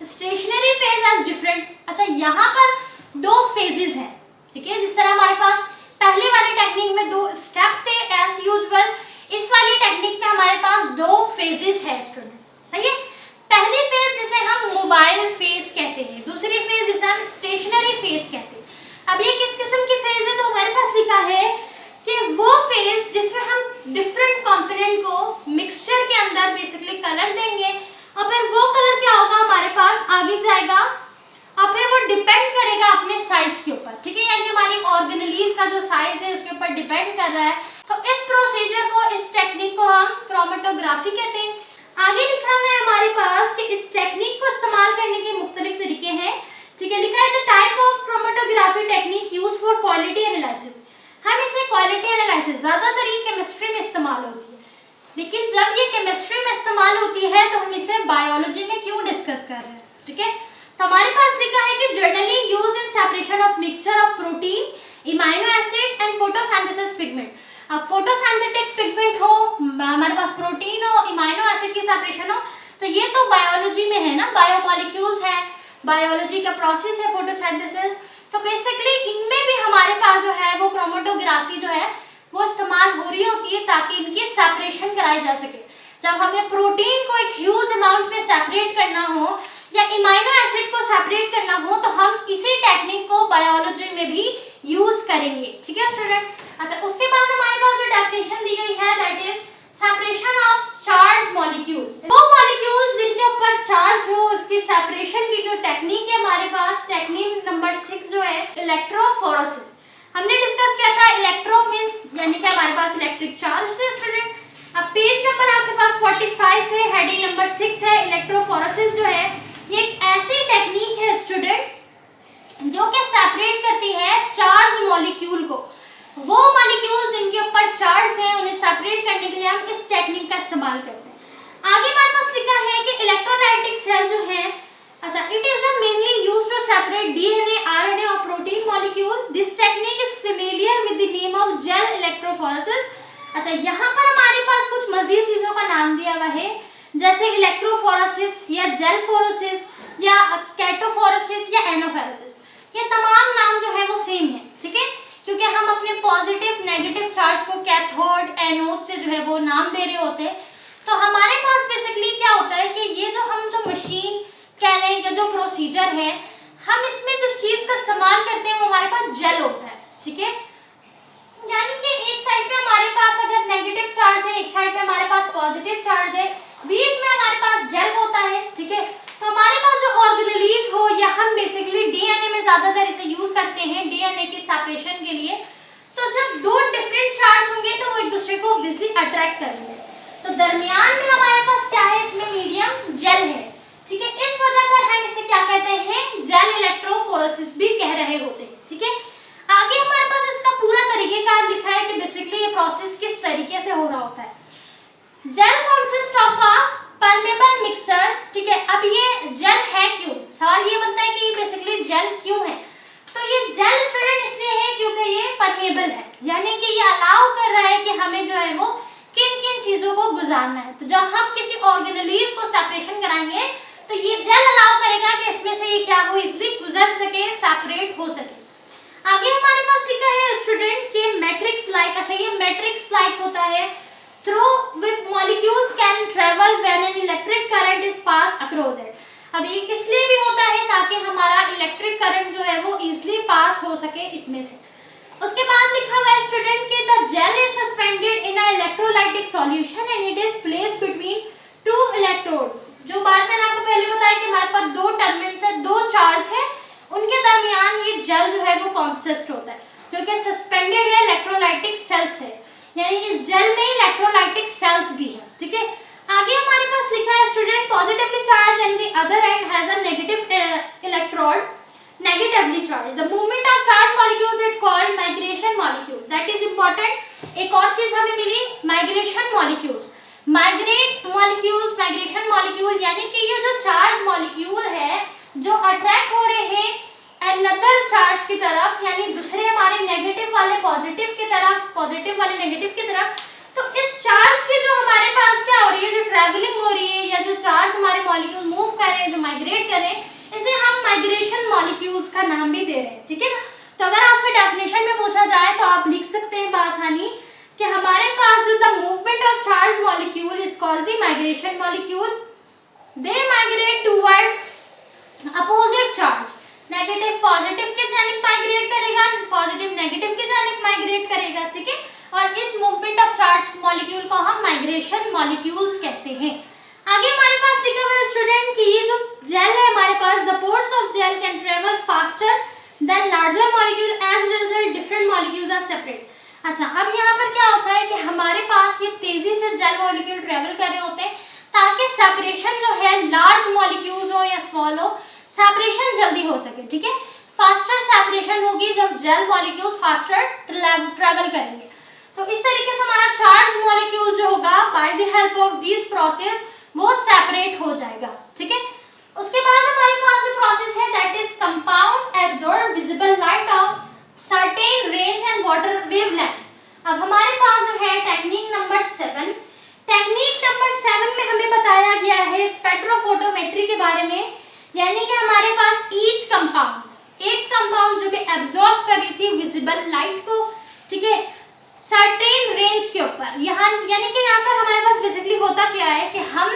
stationary phase as different. अच्छा, यहाँ पर दो फेजेस हैं, ठीक है। जिस तरह हमारे पास पहले वाली टेक्निक में दो स्टेप थे एज यूजुअल, इस वाली टेक्निक में हमारे पास दो फेजेस है स्टूडेंट, सही है। पहली फेज जिसे हम मोबाइल फेज कहते हैं, दूसरी फेज जिसे हम स्टेशनरी फेज कहते हैं। अब ये किस किस्म की फेज है, तो हमारे पास लिखा है कि वो फेज जिसमें हम डिफरेंट कंपोनेंट को मिक्सचर के अंदर बेसिकली कलर देंगे और फिर वो कलर क्या होगा हमारे पास आगे जाएगा और फिर वो डिपेंड करेगा अपने साइज के ऊपर, ठीक है। यानी हमारी ऑर्गेनेलीज का जो साइज है उसके ऊपर डिपेंड कर रहा है। तो इस प्रोसीजर को, इस टेक्निक को हम क्रोमेटोग्राफी कहते हैं। आगे लिखा हुआ है हमारे पास कि इस टेक्निक को इस्तेमाल करने के मुख्तलिफ तरीके हैं, ठीक है। लिखा है the type of chromatography technique used for quality analysis. हम इसे क्वालिटी एनालिसिस ज्यादातर ये केमिस्ट्री में इस्तेमाल होती है, लेकिन जब ये केमिस्ट्री में इस्तेमाल होती है तो हम इसे बायोलॉजी में क्यों डिस्कस कर रहे हैं, ठीक है। तो हमारे पास लिखा है कि generally use in separation of mixture of protein, amino acid and photosynthesis pigment. अब फोटोसिंथेटिक पिगमेंट हो, हमारे पास प्रोटीन हो, इमाइनो एसिड की सेपरेशन हो, तो ये तो बायोलॉजी में है ना, बायोमोलिक्यूल्स है, बायोलॉजी का प्रोसेस है फोटोसिंथेसिस। तो बेसिकली इनमें भी हमारे पास जो है वो क्रोमेटोग्राफी जो है वो इस्तेमाल हो रही होती है ताकि इनकी सेपरेशन कराई जा सके। जब हमें प्रोटीन को एक ह्यूज अमाउंट में सेपरेट करना हो या इमाइनो एसिड को सेपरेट करना हो तो हम इसी टेक्निक को बायोलॉजी में भी यूज करेंगे, ठीक है स्टूडेंट। अच्छा, उसके बाद हमारे पास जो डेफिनेशन दी गई है that is separation of charge molecule. वो मॉलिक्यूल जिनके ऊपर चार्ज हो उसकी सेपरेशन की जो टेक्निक है हमारे पास, टेक्निक नंबर 6 जो है इलेक्ट्रोफोरेसिस। हमने डिस्कस किया था इलेक्ट्रो मींस यानी कि हमारे पास इलेक्ट्रिक चार्ज थे स्टूडेंट। अब पेज नंबर आपके पास 45 है, हेडिंग नंबर 6 है। इलेक्ट्रोफोरेसिस जो है ये एक ऐसी टेक्निक है स्टूडेंट जो कि सेपरेट करती है चार्ज मॉलिक्यूल को। वो मॉलिक्यूल जिनके ऊपर चार्ज है उन्हें सेपरेट करने के लिए हम इस टेक्निक का इस्तेमाल करते हैं। आगे हमारे पास लिखा है कि इलेक्ट्रोलाइटिक सेल जो है, अच्छा, it is the mainly used to separate DNA, RNA और protein molecule. This technique is familiar with the name of gel electrophoresis. अच्छा, यहाँ पर हमारे पास कुछ मजीद चीजों का नाम दिया हुआ है जैसे इलेक्ट्रोफोरेसिस या जेल फोरेसिस या कैटोफोरेसिस या एनोफोरेसिस। ये तमाम नाम जो है वो सेम है, ठीक है, क्योंकि हम अपने पॉजिटिव नेगेटिव चार्ज को कैथोड एनोड से जो है वो नाम दे रहे होते हैं। तो हमारे पास बेसिकली क्या होता है कि ये जो मशीन कह लें या जो प्रोसीजर है, हम इसमें जिस चीज का इस्तेमाल करते हैं वो हमारे पास जेल होता है, ठीक है। यानी कि एक साइड पे हमारे पास अगर नेगेटिव चार्ज है, एक साइड पे हमारे पास पॉजिटिव चार्ज है, बीच में हमारे पास जेल होता है, ठीक है। तो हमारे पास जो ऑर्गेनेलीज हो या हम बेसिकली डीएनए में ज्यादातर इसे यूज करते हैं डीएनए की सेपरेशन के लिए। तो जब दो डिफरेंट चार्ज होंगे तो वो एक दूसरे को ऑब्वियसली अट्रैक्ट करेंगे, तो दरमियान में हमारे पास क्या है, इसमें मीडियम जेल है, ठीक है। इस वजह पर हम इसे क्या कहते हैं, जेल इलेक्ट्रोफोरेसिस भी कह रहे होते हैं, ठीक है। आगे हमारे पास इसका पूरा तरीकेकार लिखा है कि बेसिकली ये प्रोसेस किस तरीके से हो रहा होता है। Gel consist of a permeable mixture, ठीक है। अब ये जेल है क्यों, सवाल ये बनता है कि बेसिकली जेल क्यों है। तो ये जेल स्टूडेंट इसलिए है क्योंकि ये परमेबल है, यानी कि ये अलाउ कर रहा है कि हमें जो है वो किन किन चीजों को गुजारना है। तो जब हम किसी ऑर्गेनेलीज को सेपरेशन कराएंगे तो ये जेल अलाउ करेगा कि इसमें से ये क्या हो, इसलिए गुजर सके, सेपरेट हो सके। आगे हमारे पास लिखा है स्टूडेंट के मैट्रिक्स लाइक, अच्छा ये मैट्रिक्स लाइक होता है through with molecules can travel when an electric current is pass across it. अब ये इसलिए भी होता है ताकि हमारा इलेक्ट्रिक करंट जो है वो इजीली पास हो सके इसमें से। उसके बाद लिखा हुआ है स्टूडेंट के the gel is suspended in a electrolytic solution and it is placed between two electrodes. जो बात मैंने आपको पहले बताया कि हमारे पास दो टर्मिनल्स है, दो चार्ज है, उनके दरमियान ये जेल जो है वो कंसिस्ट होता है, क्योंकि सस्पेंडेड है इलेक्ट्रोलाइटिक सेल्स है, यानी इस जेल में इलेक्ट्रोलाइटिक सेल्स भी है, ठीक है। आगे हमारे पास लिखा है student positively other end has a negative electrode negatively charged. The movement of charged molecules is called migration molecule. That is important. एक और चीज हमें मिली migration molecules. माइग्रेशन मॉलिक्यूल यानी कि ये जो चार्ज मॉलिक्यूल है जो अट्रैक्ट हो रहे हैं अनदर चार्ज की तरफ, यानी दूसरे हमारे नेगेटिव वाले पॉजिटिव की तरफ, पॉजिटिव वाले नेगेटिव की तरफ। तो इस चार्ज की जो हमारे पास क्या हो रही है, जो ट्रैवलिंग हो रही है या जो चार्ज हमारे मॉलिक्यूल मूव कर रहे हैं, जो माइग्रेट कर रहे हैं, इसे हम माइग्रेशन मॉलिक्यूल्स का नाम भी दे रहे हैं, ठीक है ना। तो अगर आपसे डेफिनेशन में पूछा जाए तो आप लिख सकते हैं बआसानी कि हमारे पास जो the movement of charge molecule is called the migration molecule. They migrate toward opposite charge, negative positive के जानिब माइग्रेट करेगा, पॉजिटिव नेगेटिव के जानिब माइग्रेट करेगा, ठीक है। और इस मूवमेंट ऑफ चार्ज मॉलिक्यूल को हम माइग्रेशन मॉलिक्यूल्स कहते हैं। आगे हमारे पास लिखा हुआ है स्टूडेंट कि ये जो जेल है हमारे पास, the pores of gel can travel faster than larger molecule as result different molecules are separate. अच्छा, अब यहाँ पर क्या होता है कि हमारे पास ये तेजी से जेल मॉलिक्यूल ट्रेवल कर रहे होते हैं ताकि सेपरेशन जो है लार्ज मॉलिक्यूल्स हो या स्मॉल हो, सेपरेशन जल्दी हो सके, ठीक है। फास्टर सेपरेशन होगी जब जेल मॉलिक्यूल फास्टर ट्रेवल करेंगे। तो इस तरीके से हमारा चार्ज मॉलिक्यूल जो होगा bye the help of this process वो सेपरेट हो जाएगा, ठीक है। उसके बाद हमारे पास जो प्रोसेस है that is compound absorb visible light of certain range and water wavelength. अब हमारे पास जो है टेक्निक नंबर 7, टेक्निक नंबर 7 में हमें बताया गया है स्पेक्ट्रोफोटोमेट्री के बारे में, यानी कि हमारे पास ईच कंपाउंड, एक कंपाउंड जो कि एब्जॉर्ब कर रही थी विजिबल लाइट को, ठीक है, सर्टेन रेंज के ऊपर। यहाँ यानी कि यहाँ पर हमारे पास बेसिकली होता क्या है कि हम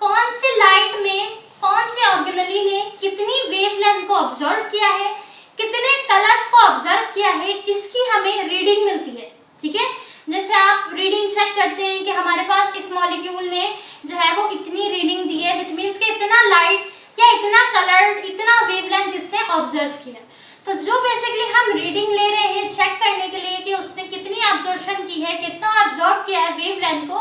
कौन से लाइट में, कौन से ऑर्गेनेली ने कितनी वेवलेंथ को ऑब्जर्व किया है, कितने कलर्स को ऑब्जर्व किया है, इसकी हमें रीडिंग मिलती है, ठीक है। जैसे आप रीडिंग चेक करते हैं कि हमारे पास इस मॉलिक्यूल ने जो है वो इतनी रीडिंग दी है, विच मीन्स कि इतना लाइट या इतना कलर, इतना वेवलेंथ इसने ऑब्जर्व किया। तो जो बेसिकली हम रीडिंग ले रहे हैं चेक करने के लिए कि उसने कितनी ऑब्जर्वेशन की है, कितना ऑब्जर्व किया है वेवलेंथ को,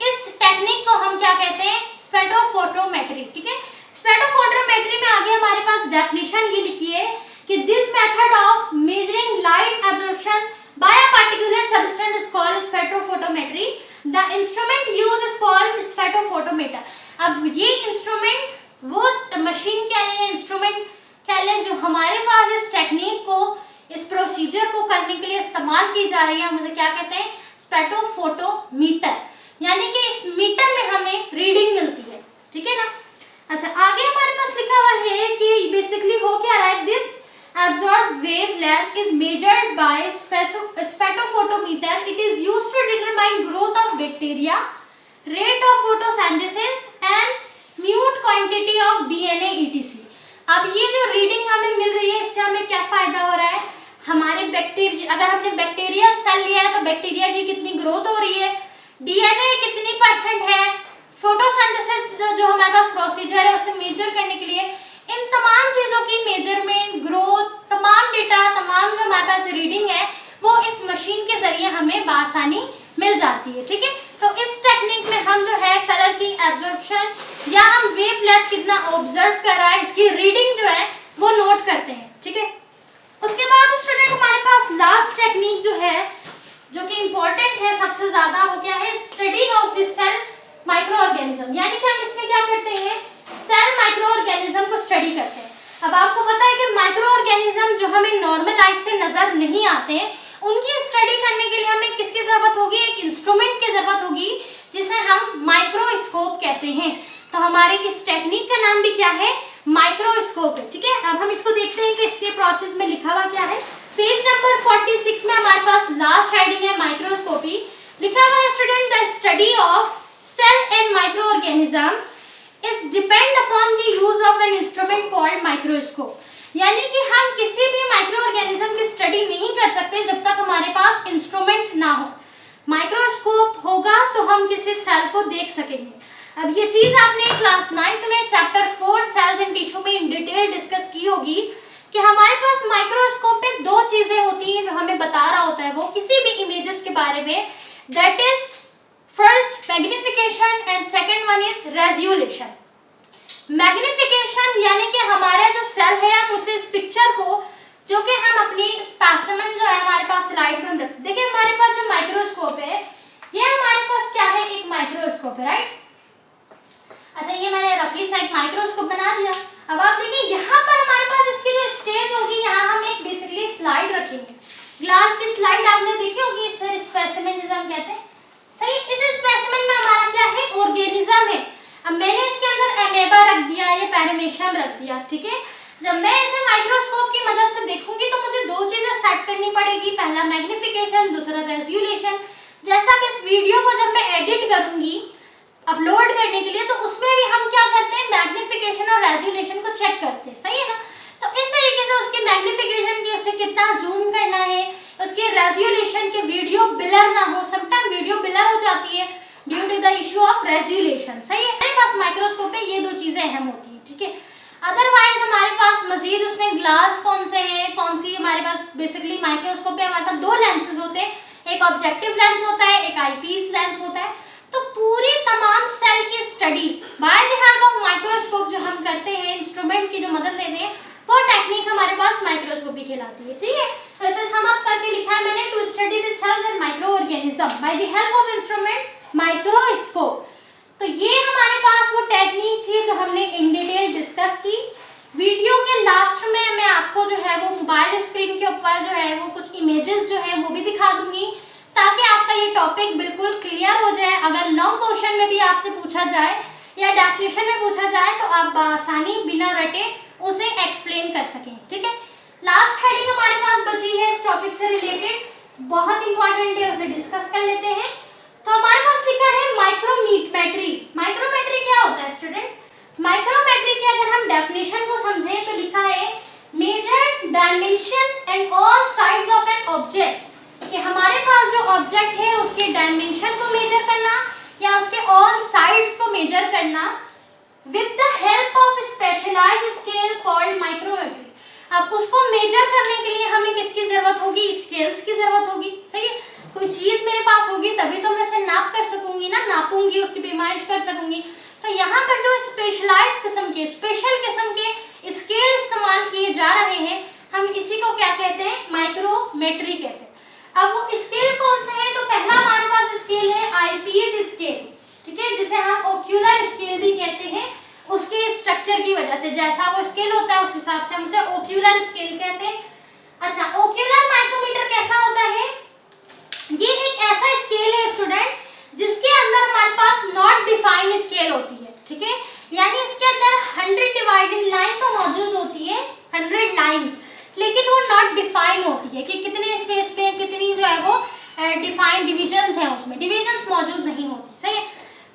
इस टेक्निक को हम क्या कहते हैं, स्पेक्ट्रोफोटोमेट्री, ठीक है। स्पेक्ट्रोफोटोमेट्री में आगे हमारे पास डेफिनेशन ये लिखी है कि this method of measuring light absorption by a particular substance is called spectrophotometry. The instrument used is called spectrophotometer. अब ये इंस्ट्रूमेंट, वो मशीन क्या है, इंस्ट्रूमेंट क्या है जो हमारे पास इस टेक्निक को, इस प्रोसीजर को करने के लिए इस्तेमाल की जा रही है, हम उसे क्या कहते हैं, स्पेक्ट्रोफोटोमीटर। यानी कि इस मीटर में हमें रीडिंग मिलती है, ठीक है ना। अच्छा, आगे हमारे पास लिखा हुआ है कि बेसिकली हो क्या रहा है, this absorbed wavelength is measured by spectrophotometer. It is used to determine growth of bacteria, rate of photosynthesis and minute quantity of DNA etc. अब ये जो रीडिंग हमें मिल रही है इससे हमें क्या फायदा हो रहा है, हमारे बैक्टीरिया, अगर हमने बैक्टीरिया सेल लिया है तो बैक्टीरिया की कितनी ग्रोथ हो रही है, डीएनए कितनी % है, फोटोसिंथेसिस जो हमारे पास प्रोसीजर है उसे मेजर करने के लिए, इन तमाम चीज़ों की मेजरमेंट, ग्रोथ, तमाम डेटा, तमाम जो हमारे पास रीडिंग है वो इस मशीन के जरिए हमें बआसानी मिल जाती है, ठीक है। तो इस टेक्निक में हम जो है कलर की एब्जॉर्प्शन या हम वेवलेंथ कितना ऑब्जर्व कर रहा है इसकी रीडिंग जो है वो नोट करते हैं, ठीक है। उसके बाद स्टूडेंट हमारे पास लास्ट टेक्निक जो है, जो कि इम्पोर्टेंट है सबसे ज़्यादा, वो क्या है, study of this cell micro organism. यानी कि हम इसमें क्या करते हैं, सेल माइक्रो ऑर्गेनिज्म को स्टडी करते हैं। अब आपको पता है कि माइक्रो ऑर्गेनिज्म जो हमें नॉर्मल आइज से नजर नहीं आते हैं, उनकी स्टडी करने के लिए हमें किसकी जरूरत होगी, एक इंस्ट्रूमेंट की जरूरत होगी जिसे हम माइक्रोस्कोप कहते हैं। तो हमारे इस टेक्निक का नाम भी क्या है, माइक्रोस्कोप है, ठीक है। अब हम इसको देखते हैं कि इसके प्रोसेस में लिखा हुआ क्या है। पेज नंबर 46 में हमारे पास लास्ट हेडिंग है माइक्रोस्कोपी। लिखा हुआ है student, the study of cell and micro organism is depend upon the use of an instrument called microscope. यानी कि हम किसी भी माइक्रो ऑर्गेनिज्म की स्टडी नहीं कर सकते जब तक हमारे पास इंस्ट्रूमेंट ना हो। माइक्रोस्कोप होगा तो हम किसी सेल को देख सकेंगे। अब ये चीज आपने क्लास 9th में चैप्टर 4 सेल्स एंड टिश्यू में इन डिटेल डिस्कस की होगी कि हमारे पास माइक्रोस्कोप में दो चीजें होती हैं जो हमें बता रहा होता है वो किसी भी इमेजेस के बारे में, that is first magnification and second one is resolution. Magnification यानी कि हमारा जो सेल है हम उसे इस पिक्चर को जो कि हम अपनी स्पेसिमेन जो है हमारे पास स्लाइड में हम रखते, देखिए हमारे पास जो माइक्रोस्कोप है ये हमारे पास क्या है, एक माइक्रोस्कोप है, राइट। अच्छा ये मैंने रफली सा एक माइक्रोस्कोप बना दिया। अब आप देखिए यहाँ पर हमारे पास इसकी जो स्टेज होगी, यहाँ हम एक बेसिकली स्लाइड रखेंगे, ग्लास की स्लाइड आपने देखी होगी, इसे स्पेसिमेन जिसे हम कहते हैं, सही। इस स्पेसिमेन में हमारा क्या है, ऑर्गेनिज्म है। अब मैंने इसके अंदर एमेबा रख दिया, ये पैरामीशियम रख दिया, ठीक है। जब मैं इसे माइक्रोस्कोप की मदद से देखूंगी तो मुझे दो चीजें सेट करनी पड़ेगी, पहला मैग्निफिकेशन, दूसरा रेजोल्यूशन। जैसा कि इस वीडियो को जब मैं एडिट करूंगी अपलोड करने के लिए तो उसमें भी हम क्या करते हैं, मैग्निफिकेशन और रेजोल्यूशन को चेक करते हैं, सही है ना। तो इस तरीके से उसकी मैग्निफिकेशन की उसे कितना जूम करना है, उसके रेजोल्यूशन के वीडियो ब्लर ना हो, समटाइम वीडियो ब्लर हो जाती है due to the issue of resolution, सही है। हमारे पास माइक्रोस्कोप में ये दो चीजें अहम होती है, ठीक है। अदरवाइज हमारे पास मजीद उसमें ग्लास कौन से है, कौन सी हमारे पास बेसिकली माइक्रोस्कोप में हमारे पास दो लेंसेज होते हैं, एक ऑब्जेक्टिव लेंस होता है, एक आईपीस लेंस होता है। तो पूरी तमाम सेल की study bye the help of microscope जो हम करते हैं, इंस्ट्रूमेंट की जो मदद लेते हैं, वो टेक्निक हमारे पास माइक्रोस्कोपी कहलाती है, ठीक है। तो ऐसे सम अप करके लिखा है मैंने, to study the cells and micro organism by the help of instrument microscope. तो ये हमारे पास वो टेक्निक थी जो हमने इन डिटेल डिस्कस की। वीडियो के लास्ट में मैं आपको जो है वो मोबाइल स्क्रीन के ऊपर जो है वो कुछ इमेजेस जो है वो भी दिखा दूंगी ताकि आपका ये टॉपिक बिल्कुल क्लियर हो जाए। अगर लॉन्ग क्वेश्चन में भी आपसे पूछा जाए या डेफिनेशन में पूछा जाए तो आप आसानी बिना रटे उसे एक्सप्लेन कर सकें, ठीक है। लास्ट हेडिंग हमारे पास बची है इस टॉपिक से रिलेटेड, बहुत इंपॉर्टेंट है, उसे डिस्कस कर लेते हैं। तो हमारे पास लिखा है माइक्रोमेट्री। माइक्रोमेट्री क्या होता है स्टूडेंट? माइक्रोमेट्री की अगर हम डेफिनेशन को समझें तो लिखा है measure dimension and all sides of an object, कि हमारे पास जो ऑब्जेक्ट है उसके डायमेंशन को मेजर करना या उसके ऑल साइड्स को मेजर करना with the help of specialised scale called micrometry. अब उसको मेजर करने के लिए हमें किसकी जरूरत होगी? स्केल्स की जरूरत होगी, सही है। कोई चीज मेरे पास होगी तभी तो मैं इसे नाप कर सकूंगी ना, नापूंगी, उसकी पैमाइश कर सकूंगी। तो यहाँ पर जो स्पेशलाइज्ड किस्म के, स्पेशल किस्म के स्केल इस्तेमाल किए जा रहे हैं, हम इसी को क्या कहते हैं? माइक्रोमेट्री कहते हैं। अब वो स्केल कौन से हैं? तो पहला हमारे पास स्केल है आईपीस स्केल, ठीक है, जिसे हम ओक्यूलर स्केल भी कहते हैं। उसके स्ट्रक्चर की वजह से जैसा वो स्केल होता है उस हिसाब से हम उसे ओक्यूलर स्केल कहते हैं। अच्छा, ओक्यूलर माइक्रोमीटर कैसा होता है? ये एक ऐसा स्केल है स्टूडेंट जिसके अंदर हमारे पास नॉट डिफाइंड स्केल होती है, ठीक है, यानी इसके अंदर 100 डिवाइडेड लाइन तो मौजूद होती है, 100 लाइंस, लेकिन वो नॉट डिफाइन होती है कि कितने स्पेस पे कितनी जो है वो डिफाइंड डिविजन्स हैं, उसमें डिविजन्स मौजूद नहीं होती, सही है।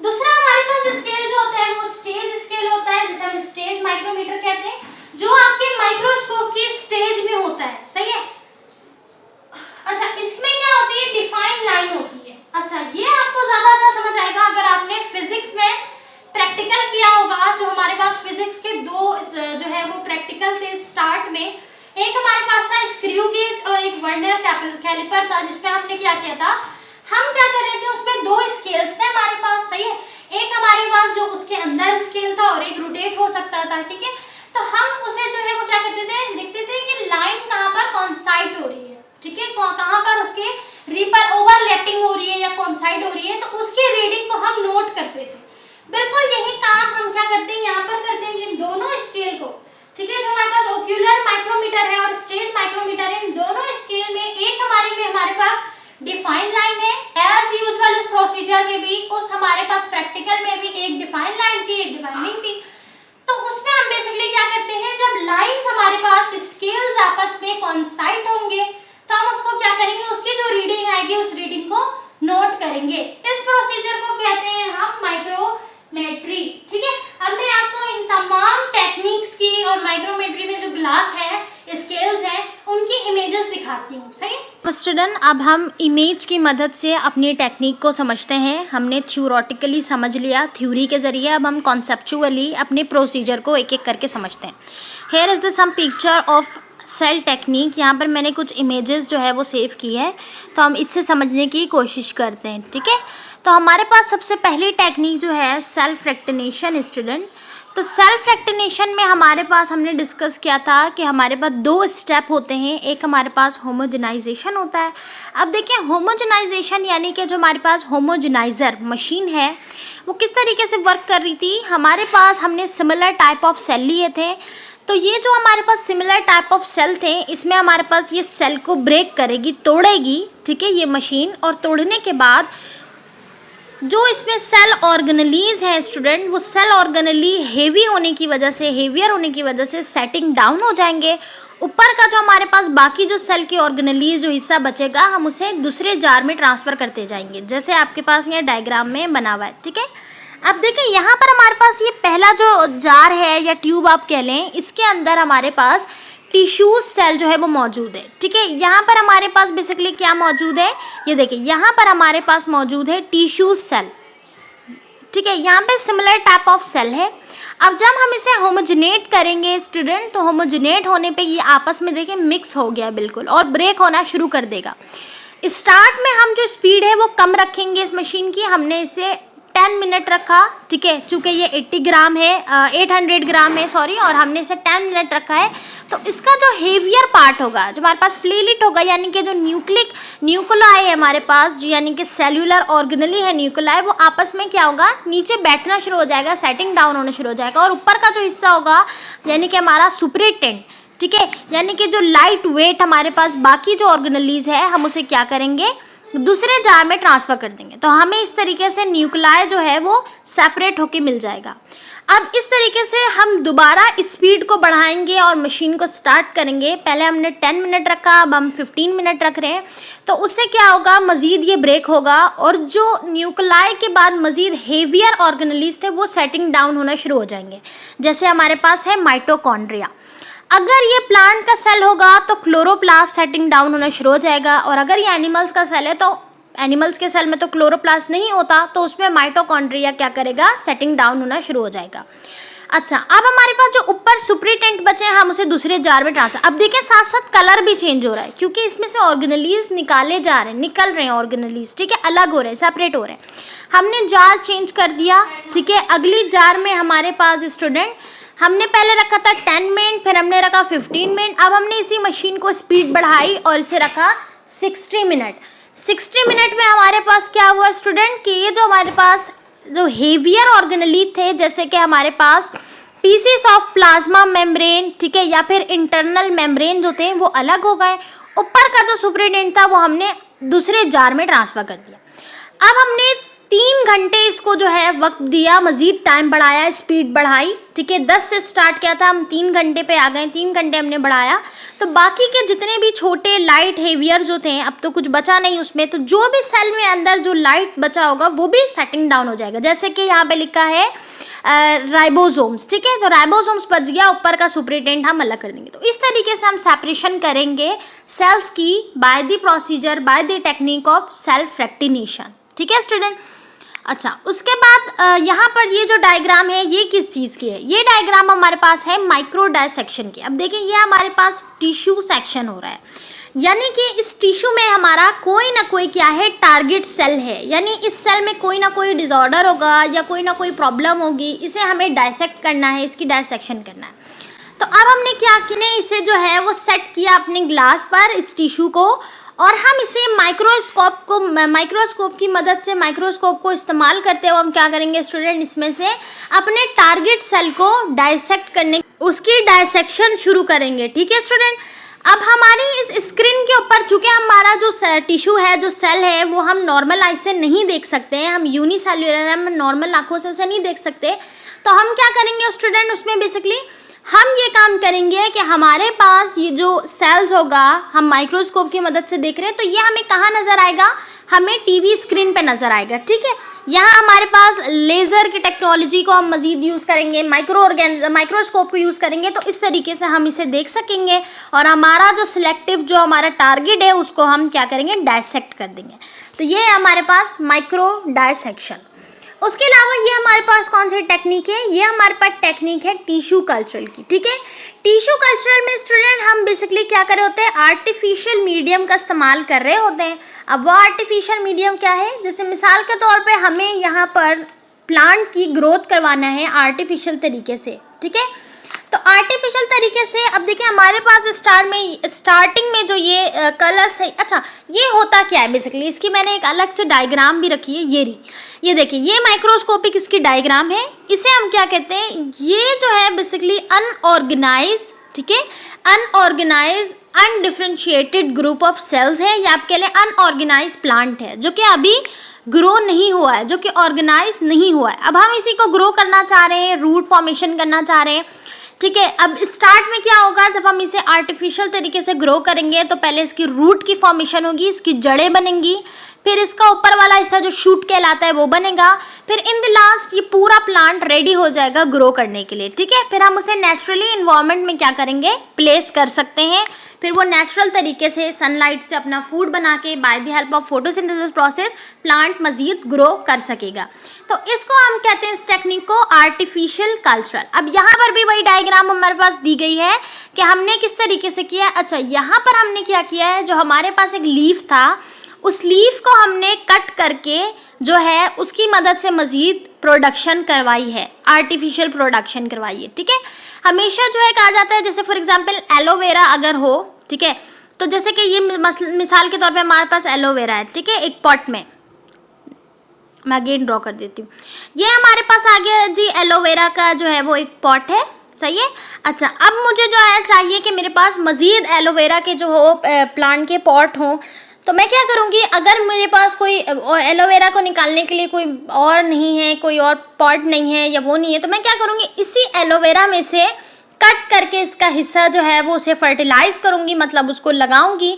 दूसरा हमारे पास स्केल जो होता है वो स्टेज स्केल होता है, जिसे हम स्टेज माइक्रोमीटर कहते हैं, जो आपके माइक्रोस्कोप की स्टेज में होता है, सही है। अच्छा, इसमें क्या होती है? डिफाइंड लाइन होती है। अच्छा, ये आपको ज्यादा अच्छा समझ आएगा अगर आपने फिजिक्स में प्रैक्टिकल किया होगा। जो हमारे पास फिजिक्स के दो जो है वो प्रैक्टिकल थे स्टार्ट में, एक हमारे पास था स्क्रू गेज और एक वर्नियर कैलिपर था, जिसमें हमने क्या किया था, हम क्या कर रहे थे, उसमें दो स्केल्स थे हमारे पास, सही है। एक हमारे पास जो उसके अंदर स्केल था और एक रोटेट हो सकता था, ठीक है। तो हम उसे जो है वो क्या करते थे, देखते थे कि लाइन कहाँ पर कॉन्साइड हो रही है, ठीक है, कहाँ पर उसके रिपर ओवरलैपिंग हो रही है या कॉन्साइड हो रही है, तो उसकी रीडिंग को हम नोट करते थे। बिल्कुल यही काम हम क्या करते हैं यहाँ पर करते हैं, इन दोनों स्केल को, ठीक है, जो हमारे पास ओक्यूलर माइक्रोमीटर है और स्टेज माइक्रोमीटर है, इन दोनों स्केल में एक हमारे पास डिफाइन लाइन है, एज यूजुअल इस प्रोसीजर में भी, उस हमारे पास प्रैक्टिकल में भी एक डिफाइन लाइन थी, एक डिफाइनिंग थी। तो उसमें हम बेसिकली क्या करते हैं, जब लाइंस हमारे पास स्केल्स आपस में कॉन्साइड होंगे तो हम उसको क्या करेंगे, उसकी जो रीडिंग आएगी उस रीडिंग को नोट करेंगे। इस प्रोसीजर को कहते हैं हम माइक्रोमेट्री, ठीक है। अब मैं आपको इन तमाम टेक्निक्स की और माइक्रोमेट्री में जो ग्लास है, स्केल्स है, उनकी इमेजेस दिखाती हूँ, सही। स्टूडेंट, अब हम इमेज की मदद से अपनी टेक्निक को समझते हैं। हमने थ्योरेटिकली समझ लिया थ्योरी के ज़रिए, अब हम कॉन्सेप्चुअली अपने प्रोसीजर को एक एक करके समझते हैं। Here is the some picture of cell technique. यहाँ पर मैंने कुछ इमेजेस जो है वो सेव की है, तो हम इससे समझने की कोशिश करते हैं, ठीक है। तो हमारे पास सबसे पहली टेक्निक जो है सेल फ्रैक्शनेशन स्टूडेंट। तो सेल्फ फ्रैक्टिनेशन में हमारे पास हमने डिस्कस किया था कि हमारे पास 2 स्टेप होते हैं। एक हमारे पास होमोजेनाइजेशन होता है। अब देखिए होमोजेनाइजेशन यानी कि जो हमारे पास होमोजेनाइज़र मशीन है वो किस तरीके से वर्क कर रही थी। हमारे पास हमने सिमिलर टाइप ऑफ सेल लिए थे, तो ये जो हमारे पास सिमिलर टाइप ऑफ सेल थे इसमें हमारे पास ये सेल को ब्रेक करेगी, तोड़ेगी, ठीक है, ये मशीन। और तोड़ने के बाद जो इसमें सेल ऑर्गेनेलीज है स्टूडेंट, वो सेल ऑर्गेनेली हेवियर होने की वजह से सेटिंग डाउन हो जाएंगे। ऊपर का जो हमारे पास बाकी जो सेल की ऑर्गेनेलीज जो हिस्सा बचेगा हम उसे दूसरे जार में ट्रांसफ़र करते जाएंगे, जैसे आपके पास ये डायग्राम में बना हुआ है, ठीक है। अब देखिए यहाँ पर हमारे पास ये पहला जो जार है या ट्यूब आप कह लें, इसके अंदर हमारे पास टिश्यूज सेल जो है वो मौजूद है, ठीक है। यहाँ पर हमारे पास बेसिकली क्या मौजूद है, ये देखिए यहाँ पर हमारे पास मौजूद है टिश्यूज सेल, ठीक है। यहाँ पे सिमिलर टाइप ऑफ सेल है। अब जब हम इसे होमोजिनेट करेंगे स्टूडेंट, तो होमोजिनेट होने पे ये आपस में देखिए मिक्स हो गया बिल्कुल और ब्रेक होना शुरू कर देगा। स्टार्ट में हम जो स्पीड है वो कम रखेंगे इस मशीन की, हमने इसे 10 मिनट रखा, ठीक है, चूँकि ये 80 ग्राम है 800 ग्राम है सॉरी, और हमने इसे 10 मिनट रखा है। तो इसका जो हेवियर पार्ट होगा, जो हमारे पास प्लेलिट होगा, यानी कि जो न्यूक्लियाई है हमारे पास, जो यानी कि सेल्यूलर ऑर्गेनेली है न्यूक्लियाई, वो आपस में क्या होगा, नीचे बैठना शुरू हो जाएगा, सेटिंग डाउन होना शुरू हो जाएगा। और ऊपर का जो हिस्सा होगा यानी कि हमारा सुपरिटेंट, ठीक है, यानी कि जो लाइट वेट हमारे पास बाकी जो ऑर्गेनेलीज है हम उसे क्या करेंगे, दूसरे जार में ट्रांसफ़र कर देंगे। तो हमें इस तरीके से न्यूक्लियाई जो है वो सेपरेट होके मिल जाएगा। अब इस तरीके से हम दोबारा स्पीड को बढ़ाएंगे और मशीन को स्टार्ट करेंगे। पहले हमने 10 मिनट रखा, अब हम 15 मिनट रख रहे हैं। तो उससे क्या होगा, मज़ीद ये ब्रेक होगा और जो न्यूक्लियाई के बाद मज़ीद हेवियर ऑर्गेनेलीज थे वो सेटिंग डाउन होना शुरू हो जाएंगे। जैसे हमारे पास है माइटोकॉन्ड्रिया। अगर ये प्लांट का सेल होगा तो क्लोरोप्लास्ट सेटिंग डाउन होना शुरू हो जाएगा, और अगर ये एनिमल्स का सेल है तो एनिमल्स के सेल में तो क्लोरोप्लास्ट नहीं होता, तो उसमें माइटोकॉन्ड्रिया क्या करेगा, सेटिंग डाउन होना शुरू हो जाएगा। अच्छा, अब हमारे पास जो ऊपर सुपरिटेंट बचे हैं हम उसे दूसरे जार में ट्रांसफर। अब देखिए साथ साथ कलर भी चेंज हो रहा है, क्योंकि इसमें से ऑर्गेनेलीज निकाल रहे हैं ऑर्गेनेलीज, ठीक है, अलग हो रहे हैं, सेपरेट हो रहे हैं। हमने जार चेंज कर दिया, ठीक है। अगली जार में हमारे पास स्टूडेंट हमने पहले रखा था 10 मिनट, फिर हमने रखा 15 मिनट। अब हमने इसी मशीन को स्पीड बढ़ाई और इसे रखा 60 मिनट। 60 मिनट में हमारे पास क्या हुआ स्टूडेंट कि ये जो हमारे पास जो हेवियर ऑर्गेनेली थे, जैसे कि हमारे पास पीसीस ऑफ प्लाज्मा मेम्ब्रेन, ठीक है, या फिर इंटरनल मेम्ब्रेन जो थे वो अलग हो गए। ऊपर का जो सुपरिटेंट था वो हमने दूसरे जार में ट्रांसफ़र कर दिया। अब हमने 3 घंटे इसको जो है वक्त दिया, मज़ीद टाइम बढ़ाया, स्पीड बढ़ाई, ठीक है। 10 से स्टार्ट किया था, हम 3 घंटे पे आ गए, 3 घंटे हमने बढ़ाया। तो बाकी के जितने भी छोटे लाइट हेवियर जो थे, अब तो कुछ बचा नहीं उसमें, तो जो भी सेल में अंदर जो लाइट बचा होगा वो भी सेटिंग डाउन हो जाएगा। जैसे कि यहाँ पे लिखा है राइबोसोम्स, ठीक है, तो राइबोसोम्स बच गया, ऊपर का सुपरिटेंट हम अलग कर देंगे। तो इस तरीके से हम सेपरेशन करेंगे सेल्स की by the procedure, by the technique of cell fractionation, ठीक है स्टूडेंट। अच्छा, उसके बाद यहाँ पर ये जो डायग्राम है ये किस चीज़ की है, ये डायग्राम हमारे पास है माइक्रो डायसेक्शन की। अब देखिए ये हमारे पास टिश्यू सेक्शन हो रहा है, यानी कि इस टिश्यू में हमारा कोई ना कोई क्या है, टारगेट सेल है, यानी इस सेल में कोई ना कोई डिसऑर्डर होगा या कोई ना कोई प्रॉब्लम होगी, इसे हमें डायसेक्ट करना है, इसकी डायसेक्शन करना है। तो अब हमने क्या किया, इसे जो है वो सेट किया अपने ग्लास पर इस टिश्यू को, और हम इसे माइक्रोस्कोप की मदद से, माइक्रोस्कोप को इस्तेमाल करते हुए हम क्या करेंगे स्टूडेंट, इसमें से अपने टारगेट सेल को डायसेक्ट करने, उसकी डायसेक्शन शुरू करेंगे, ठीक है स्टूडेंट। अब हमारी इस स्क्रीन के ऊपर चूँकि हमारा जो टिश्यू है, जो सेल है, वो हम नॉर्मल आई से नहीं देख सकते हैं, हम यूनिसेल्युलर, हम नॉर्मल आँखों से उसे नहीं देख सकते। तो हम क्या करेंगे स्टूडेंट, उसमें बेसिकली हम ये काम करेंगे कि हमारे पास ये जो सेल्स होगा, हम माइक्रोस्कोप की मदद से देख रहे हैं, तो ये हमें कहाँ नज़र आएगा, हमें टीवी स्क्रीन पे नज़र आएगा, ठीक है। यहाँ हमारे पास लेज़र की टेक्नोलॉजी को हम मज़ीद यूज़ करेंगे, माइक्रोस्कोप को यूज़ करेंगे, तो इस तरीके से हम इसे देख सकेंगे और हमारा जो सिलेक्टिव, जो हमारा टारगेट है, उसको हम क्या करेंगे, डायसेक्ट कर देंगे। तो ये है हमारे पास माइक्रो डायसेक्शन। उसके अलावा ये हमारे पास कौन सी टेक्निक है, ये हमारे पास टेक्निक है टिश्यू कल्चरल की, ठीक है। टिश्यू कल्चरल में स्टूडेंट हम बेसिकली क्या कर रहे होते हैं, आर्टिफिशियल मीडियम का इस्तेमाल कर रहे होते हैं। अब वो आर्टिफिशियल मीडियम क्या है, जैसे मिसाल के तौर पे हमें यहाँ पर प्लांट की ग्रोथ करवाना है आर्टिफिशियल तरीके से, ठीक है। तो आर्टिफिशियल तरीके से अब देखिए हमारे पास स्टार्टिंग में जो ये कलर्स है, अच्छा ये होता क्या है बेसिकली, इसकी मैंने एक अलग से डायग्राम भी रखी है, ये देखिए ये माइक्रोस्कोपिक इसकी डायग्राम है। इसे हम क्या कहते हैं, ये जो है बेसिकली अनऑर्गेनाइज, ठीक है, unorganised undifferentiated group of cells है, या आपके लिए अनऑर्गेनाइज प्लांट है जो कि अभी ग्रो नहीं हुआ है, जो कि ऑर्गेनाइज नहीं हुआ है। अब हम इसी को ग्रो करना चाह रहे हैं, रूट फॉर्मेशन करना चाह रहे हैं, ठीक है। अब स्टार्ट में क्या होगा, जब हम इसे आर्टिफिशियल तरीके से ग्रो करेंगे तो पहले इसकी रूट की फॉर्मेशन होगी, इसकी जड़ें बनेंगी, फिर इसका ऊपर वाला हिस्सा जो शूट कहलाता है वो बनेगा, फिर इन द लास्ट ये पूरा प्लांट रेडी हो जाएगा ग्रो करने के लिए, ठीक है। फिर हम उसे नेचुरली इन्वायरमेंट में क्या करेंगे, प्लेस कर सकते हैं, फिर वो नेचुरल तरीके से सनलाइट से अपना फूड बना के by the help of photosynthesis process plant मजीद ग्रो कर सकेगा। तो इसको हम कहते हैं, इस टेक्निक को आर्टिफिशियल कल्चरल। अब यहाँ पर भी वही डायग्राम हमारे पास दी गई है कि हमने किस तरीके से किया है। अच्छा यहाँ पर हमने क्या किया है, जो हमारे पास एक लीफ था उस लीफ को हमने कट करके जो है उसकी मदद से मज़ीद प्रोडक्शन करवाई है, आर्टिफिशियल प्रोडक्शन करवाई है, ठीक है। हमेशा जो है कहा जाता है, जैसे फॉर एग्जांपल एलोवेरा अगर हो, ठीक है, तो जैसे कि ये मिसाल के तौर पे हमारे पास एलोवेरा है, ठीक है, एक पॉट में, मैं अगेन ड्रॉ कर देती हूँ। ये हमारे पास आ गया जी एलोवेरा का जो है वो एक पॉट है, सही है। अच्छा अब मुझे जो है चाहिए कि मेरे पास मज़ीद एलोवेरा के जो हो प्लांट के पॉट हों, तो मैं क्या करूँगी, अगर मेरे पास कोई एलोवेरा को निकालने के लिए कोई और नहीं है, कोई और पॉट नहीं है या वो नहीं है, तो मैं क्या करूँगी, इसी एलोवेरा में से कट करके इसका हिस्सा जो है वो उसे फर्टिलाइज़ करूँगी, मतलब उसको लगाऊंगी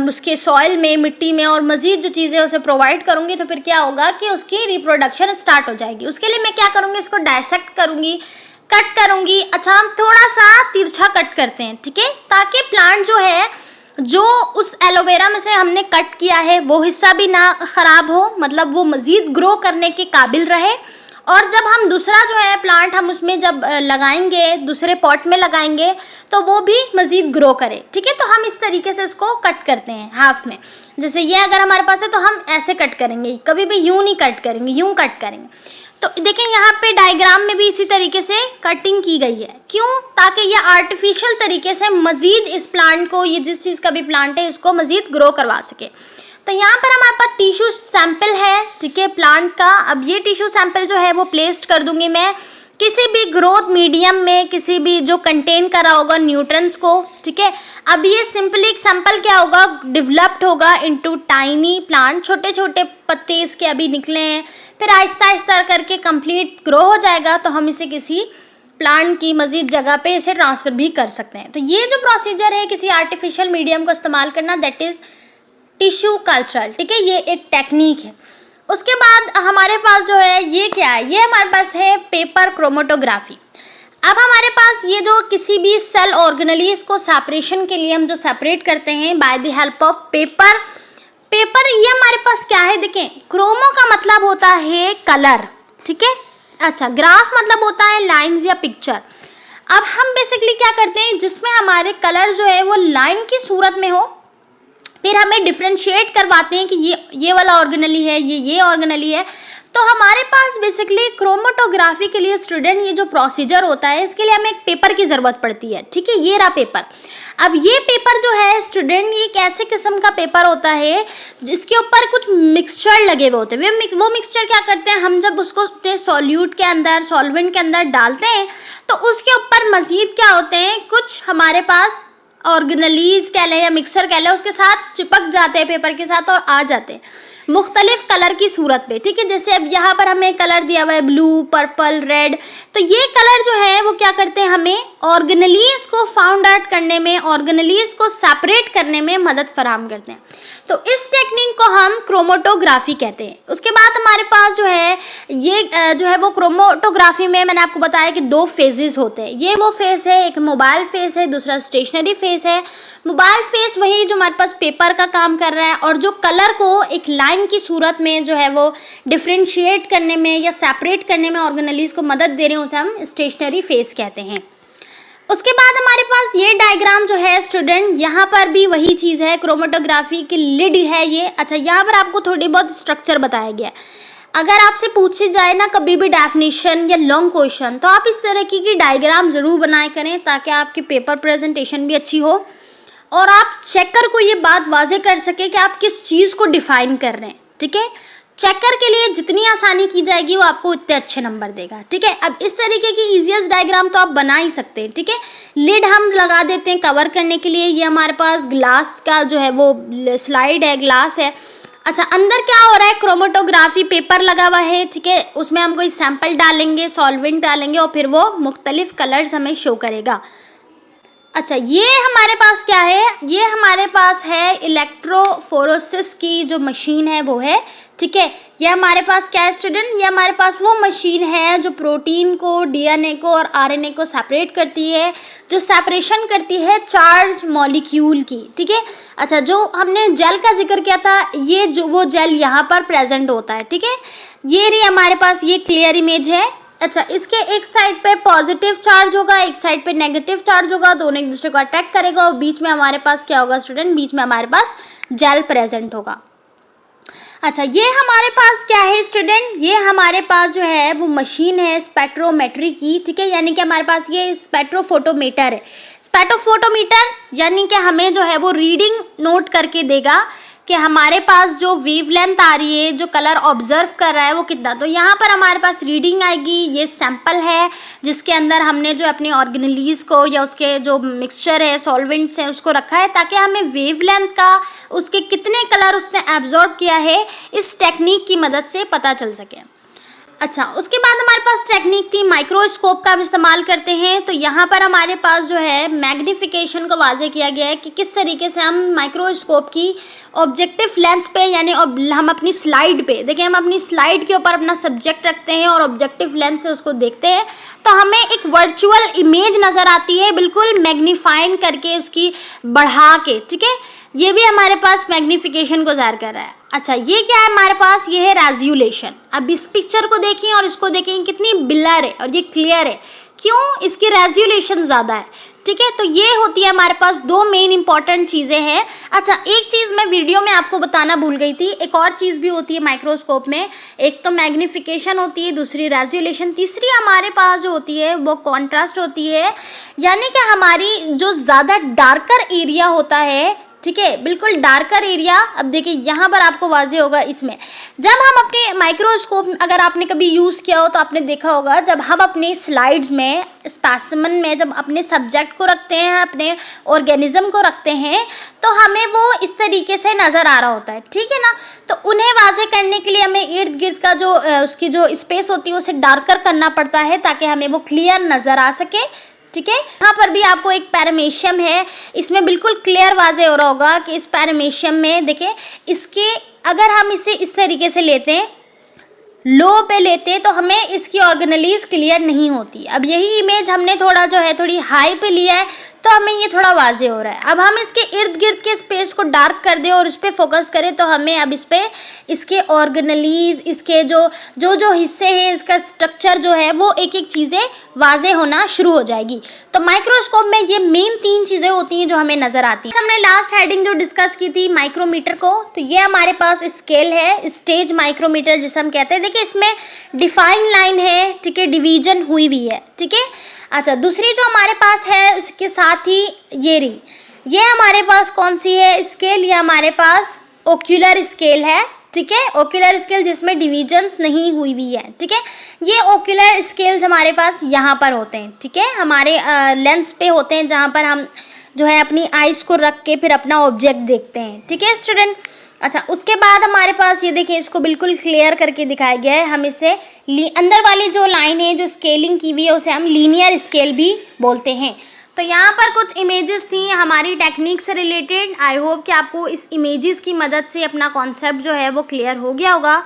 उसके सॉइल में, मिट्टी में, और मज़ीद जो चीज़ें उसे प्रोवाइड करूँगी, तो फिर क्या होगा कि उसकी रिप्रोडक्शन स्टार्ट हो जाएगी। उसके लिए मैं क्या करूँगी, इसको डायसेक्ट करूँगी, कट करूँगी। अच्छा हम थोड़ा सा तिरछा कट करते हैं, ठीक है, ताकि प्लांट जो है जो उस एलोवेरा में से हमने कट किया है वो हिस्सा भी ना ख़राब हो, मतलब वो मज़ीद ग्रो करने के काबिल रहे, और जब हम दूसरा जो है प्लांट हम उसमें जब लगाएंगे, दूसरे पॉट में लगाएंगे, तो वो भी मज़ीद ग्रो करे, ठीक है। तो हम इस तरीके से इसको कट करते हैं हाफ में। जैसे ये अगर हमारे पास है तो हम ऐसे कट करेंगे, कभी भी यूँ नहीं कट करेंगे, यूँ कट करेंगे। तो देखें यहाँ पे डायग्राम में भी इसी तरीके से कटिंग की गई है, क्यों, ताकि ये आर्टिफिशियल तरीके से मज़ीद इस प्लांट को, ये जिस चीज़ का भी प्लांट है इसको मज़ीद ग्रो करवा सके। तो यहाँ पर हमारे पास टिश्यू सैंपल है, ठीक है, प्लांट का। अब ये टिश्यू सैंपल जो है वो प्लेस्ड कर दूंगी मैं किसी भी ग्रोथ मीडियम में, किसी भी जो कंटेन कर रहा होगा न्यूट्रंस को, ठीक है। अब ये सिंपली एक सैंपल क्या होगा, डेवलप्ड होगा इनटू टाइनी प्लांट, छोटे छोटे पत्ते इसके अभी निकले हैं, फिर आहिस्ता आहिस्ता करके कंप्लीट ग्रो हो जाएगा, तो हम इसे किसी प्लांट की मज़ीद जगह पे इसे ट्रांसफ़र भी कर सकते हैं। तो ये जो प्रोसीजर है किसी आर्टिफिशियल मीडियम को इस्तेमाल करना, दैट इज़ टिश्यू कल्चरल, ठीक है, ये एक टेक्निक है। उसके बाद हमारे पास जो है ये क्या है, ये हमारे पास है पेपर क्रोमेटोग्राफी। अब हमारे पास ये जो किसी भी सेल ऑर्गेनेलीज को सेपरेशन के लिए हम जो सेपरेट करते हैं bye the help of paper, ये हमारे पास क्या है, देखें, क्रोमो का मतलब होता है कलर, ठीक है। अच्छा ग्राफ मतलब होता है लाइंस या पिक्चर। अब हम बेसिकली क्या करते हैं, जिसमें हमारे कलर जो है वो लाइन की सूरत में हो, फिर हमें डिफ्रेंशिएट करवाते हैं कि ये वाला ऑर्गेनेली है, ये ऑर्गेनेली है। तो हमारे पास बेसिकली क्रोमेटोग्राफी के लिए स्टूडेंट ये जो प्रोसीजर होता है, इसके लिए हमें एक पेपर की ज़रूरत पड़ती है, ठीक है, ये रहा पेपर। अब ये पेपर जो है स्टूडेंट, ये एक ऐसे किस्म का पेपर होता है जिसके ऊपर कुछ मिक्सचर लगे हुए होते हैं। वो मिक्सचर क्या करते हैं, हम जब उसको सॉल्यूट के अंदर, सॉल्वेंट के अंदर डालते हैं, तो उसके ऊपर मज़ीद क्या होते हैं, कुछ हमारे पास ऑर्गेनेलीज कह लें या मिक्सचर कह लें, उसके साथ चिपक जाते हैं पेपर के साथ और आ जाते हैं मुख्तलिफ कलर की सूरत पे, ठीक है। जैसे अब यहाँ पर हमें कलर दिया हुआ है ब्लू, पर्पल, रेड, तो ये कलर जो है वो क्या करते हैं, हमें ऑर्गेनेलीज को फाउंड आउट करने में, ऑर्गेनेलीज को सेपरेट करने में मदद फराहम करते हैं। तो इस टेक्निक को हम क्रोमेटोग्राफी कहते हैं। उसके बाद हमारे पास जो है ये जो है वो क्रोमेटोग्राफी में मैंने आपको बताया कि 2 फेजेस होते हैं। ये वो फेस है, एक मोबाइल फेस है, दूसरा स्टेशनरी फेस है। मोबाइल फेस वही जो हमारे पास पेपर का काम कर रहा है, और जो कलर को एक लाइन की सूरत में जो है वो डिफ्रेंशिएट करने में या सेपरेट करने में ऑर्गेनेलीज को मदद दे रहे हैं, उसे हम स्टेशनरी फेस कहते हैं। उसके बाद हमारे पास ये डायग्राम जो है स्टूडेंट, यहाँ पर भी वही चीज़ है, क्रोमेटोग्राफी की लिड है ये। अच्छा यहाँ पर आपको थोड़ी बहुत स्ट्रक्चर बताया गया है। अगर आपसे पूछी जाए ना कभी भी डेफिनेशन या लॉन्ग क्वेश्चन, तो आप इस तरह की डायग्राम ज़रूर बनाए करें ताकि आपकी पेपर प्रेजेंटेशन भी अच्छी हो और आप चेकर को ये बात वाजे कर सके कि आप किस चीज़ को डिफाइन कर रहे हैं। ठीक है, चेकर के लिए जितनी आसानी की जाएगी वो आपको उतने अच्छे नंबर देगा। ठीक है, अब इस तरीके की इजीएस्ट डायग्राम तो आप बना ही सकते हैं। ठीक है, लिड हम लगा देते हैं कवर करने के लिए। ये हमारे पास ग्लास का जो है वो स्लाइड है, ग्लास है। अच्छा, अंदर क्या हो रहा है, क्रोमेटोग्राफी पेपर लगा हुआ है। ठीक है, उसमें हम कोई सैंपल डालेंगे, सॉल्वेंट डालेंगे और फिर वो मुख्तलिफ कलर्स हमें शो करेगा। अच्छा, ये हमारे पास क्या है, ये हमारे पास है इलेक्ट्रोफोरेसिस की जो मशीन है वो है। ठीक है, ये हमारे पास क्या है स्टूडेंट, ये हमारे पास वो मशीन है जो प्रोटीन को, डीएनए को और आरएनए को सेपरेट करती है, जो सेपरेशन करती है चार्ज मॉलिक्यूल की। ठीक है, अच्छा, जो हमने जेल का जिक्र किया था, ये जो वो जेल यहाँ पर प्रेजेंट होता है। ठीक है, ये रही हमारे पास, ये क्लियर इमेज है। अच्छा, इसके एक साइड पे पॉजिटिव चार्ज होगा, एक साइड पे नेगेटिव चार्ज होगा, दोनों एक दूसरे को अट्रैक्ट करेगा और बीच में हमारे पास क्या होगा स्टूडेंट, बीच में हमारे पास जेल प्रेजेंट होगा। अच्छा, ये हमारे पास क्या है स्टूडेंट, ये हमारे पास जो है वो मशीन है स्पेक्ट्रोमेट्री की। ठीक है, यानी कि हमारे पास ये स्पेक्ट्रोफोटोमीटर है। स्पेक्ट्रोफोटोमीटर यानी कि हमें जो है वो रीडिंग नोट करके देगा कि हमारे पास जो वेवलेंथ आ रही है, जो कलर ऑब्जर्व कर रहा है वो कितना। तो यहाँ पर हमारे पास रीडिंग आएगी। ये सैंपल है जिसके अंदर हमने जो अपने ऑर्गेनेलीज को या उसके जो मिक्सचर है, सॉल्वेंट्स हैं, उसको रखा है ताकि हमें वेवलेंथ का, उसके कितने कलर उसने एब्जॉर्ब किया है, इस टेक्निक की मदद से पता चल सके। अच्छा, उसके बाद हमारे पास टेक्निक थी माइक्रोस्कोप का हम इस्तेमाल करते हैं। तो यहाँ पर हमारे पास जो है मैग्नीफिकेशन को वाजे किया गया है कि किस तरीके से हम माइक्रोस्कोप की ऑब्जेक्टिव लेंस पे, यानी हम अपनी स्लाइड पे देखिए, हम अपनी स्लाइड के ऊपर अपना सब्जेक्ट रखते हैं और ऑब्जेक्टिव लेंस से उसको देखते हैं तो हमें एक वर्चुअल इमेज नज़र आती है, बिल्कुल मैग्नीफाइन करके, उसकी बढ़ा के। ठीक है, ये भी हमारे पास मैग्नीफिकेशन को ज़ाहिर कर रहा है। अच्छा, ये क्या है हमारे पास, ये है रेजोल्यूशन। अब इस पिक्चर को देखें और इसको देखें, कितनी ब्लर है और ये क्लियर है। क्यों, इसकी रेजोल्यूशन ज़्यादा है। ठीक है, तो ये होती है हमारे पास दो मेन इंपॉर्टेंट चीज़ें हैं। अच्छा, एक चीज़ मैं वीडियो में आपको बताना भूल गई थी, एक और चीज़ भी होती है माइक्रोस्कोप में। एक तो मैग्नीफिकेशन होती है, दूसरी रेजोल्यूशन, तीसरी हमारे पास जो होती है वो कॉन्ट्रास्ट होती है। यानी कि हमारी जो ज़्यादा डार्कर एरिया होता है, ठीक है, बिल्कुल डार्कर एरिया। अब देखिए यहाँ पर आपको वाजे होगा, इसमें जब हम अपने माइक्रोस्कोप, अगर आपने कभी यूज़ किया हो तो आपने देखा होगा, जब हम अपने स्लाइड्स में, स्पेसिमेन में जब अपने सब्जेक्ट को रखते हैं, अपने ऑर्गेनिज्म को रखते हैं, तो हमें वो इस तरीके से नज़र आ रहा होता है। ठीक है ना, तो उन्हें वाजे करने के लिए हमें इर्द गिर्द का जो उसकी जो स्पेस होती है उसे डार्कर करना पड़ता है ताकि हमें वो क्लियर नज़र आ सके। ठीक है, यहाँ पर भी आपको एक पैरामीशियम है, इसमें बिल्कुल क्लियर वाजे हो रहा होगा कि इस पैरामीशियम में देखें, इसके अगर हम इसे इस तरीके से लेते हैं, लो पे लेते हैं, तो हमें इसकी ऑर्गेनेलीज क्लियर नहीं होती। अब यही इमेज हमने थोड़ा जो है थोड़ी हाई पे लिया है तो हमें ये थोड़ा वाजे हो रहा है। अब हम इसके इर्द गिर्द के स्पेस को डार्क कर दें और इस पर फोकस करें तो हमें अब इस पर इसके ऑर्गेनेलीज, इसके जो हिस्से हैं, इसका स्ट्रक्चर जो है वो एक एक चीज़ें वाजे होना शुरू हो जाएगी। तो माइक्रोस्कोप में ये मेन तीन चीज़ें होती हैं जो हमें नज़र आती हैं। हमने लास्ट हेडिंग जो डिस्कस की थी माइक्रोमीटर को, तो ये हमारे पास स्केल है, स्टेज माइक्रोमीटर जिसे हम कहते हैं। देखिए, इसमें डिफाइन लाइन है, ठीक है, डिवीजन हुई हुई है। ठीक है, अच्छा, दूसरी जो हमारे पास है उसके साथ ही ये रही, ये हमारे पास कौन सी है स्केल, ये हमारे पास ओक्यूलर स्केल है। ठीक है, ओक्यूलर स्केल जिसमें डिवीजन्स नहीं हुई हुई है। ठीक है, ये ओक्यूलर स्केल्स हमारे पास यहाँ पर होते हैं। ठीक है, हमारे लेंस पे होते हैं जहाँ पर हम जो है अपनी आइज़ को रख के फिर अपना ऑब्जेक्ट देखते हैं। ठीक है स्टूडेंट, अच्छा, उसके बाद हमारे पास ये देखिए, इसको बिल्कुल क्लियर करके दिखाया गया है। हम इसे अंदर वाली जो लाइन है जो स्केलिंग की हुई है उसे हम लीनियर स्केल भी बोलते हैं। तो यहाँ पर कुछ इमेजेस थी हमारी टेक्निक से रिलेटेड। आई होप कि आपको इस इमेजेस की मदद से अपना कॉन्सेप्ट जो है वो क्लियर हो गया होगा।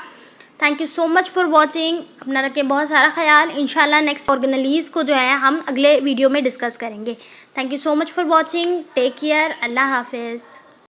Thank you so much for watching. अपना रखें बहुत सारा ख्याल। इंशाल्लाह नेक्स्ट ऑर्गेनेलीज को जो है हम अगले वीडियो में डिस्कस करेंगे। Thank you so much for watching. Take care. अल्लाह हाफिज़।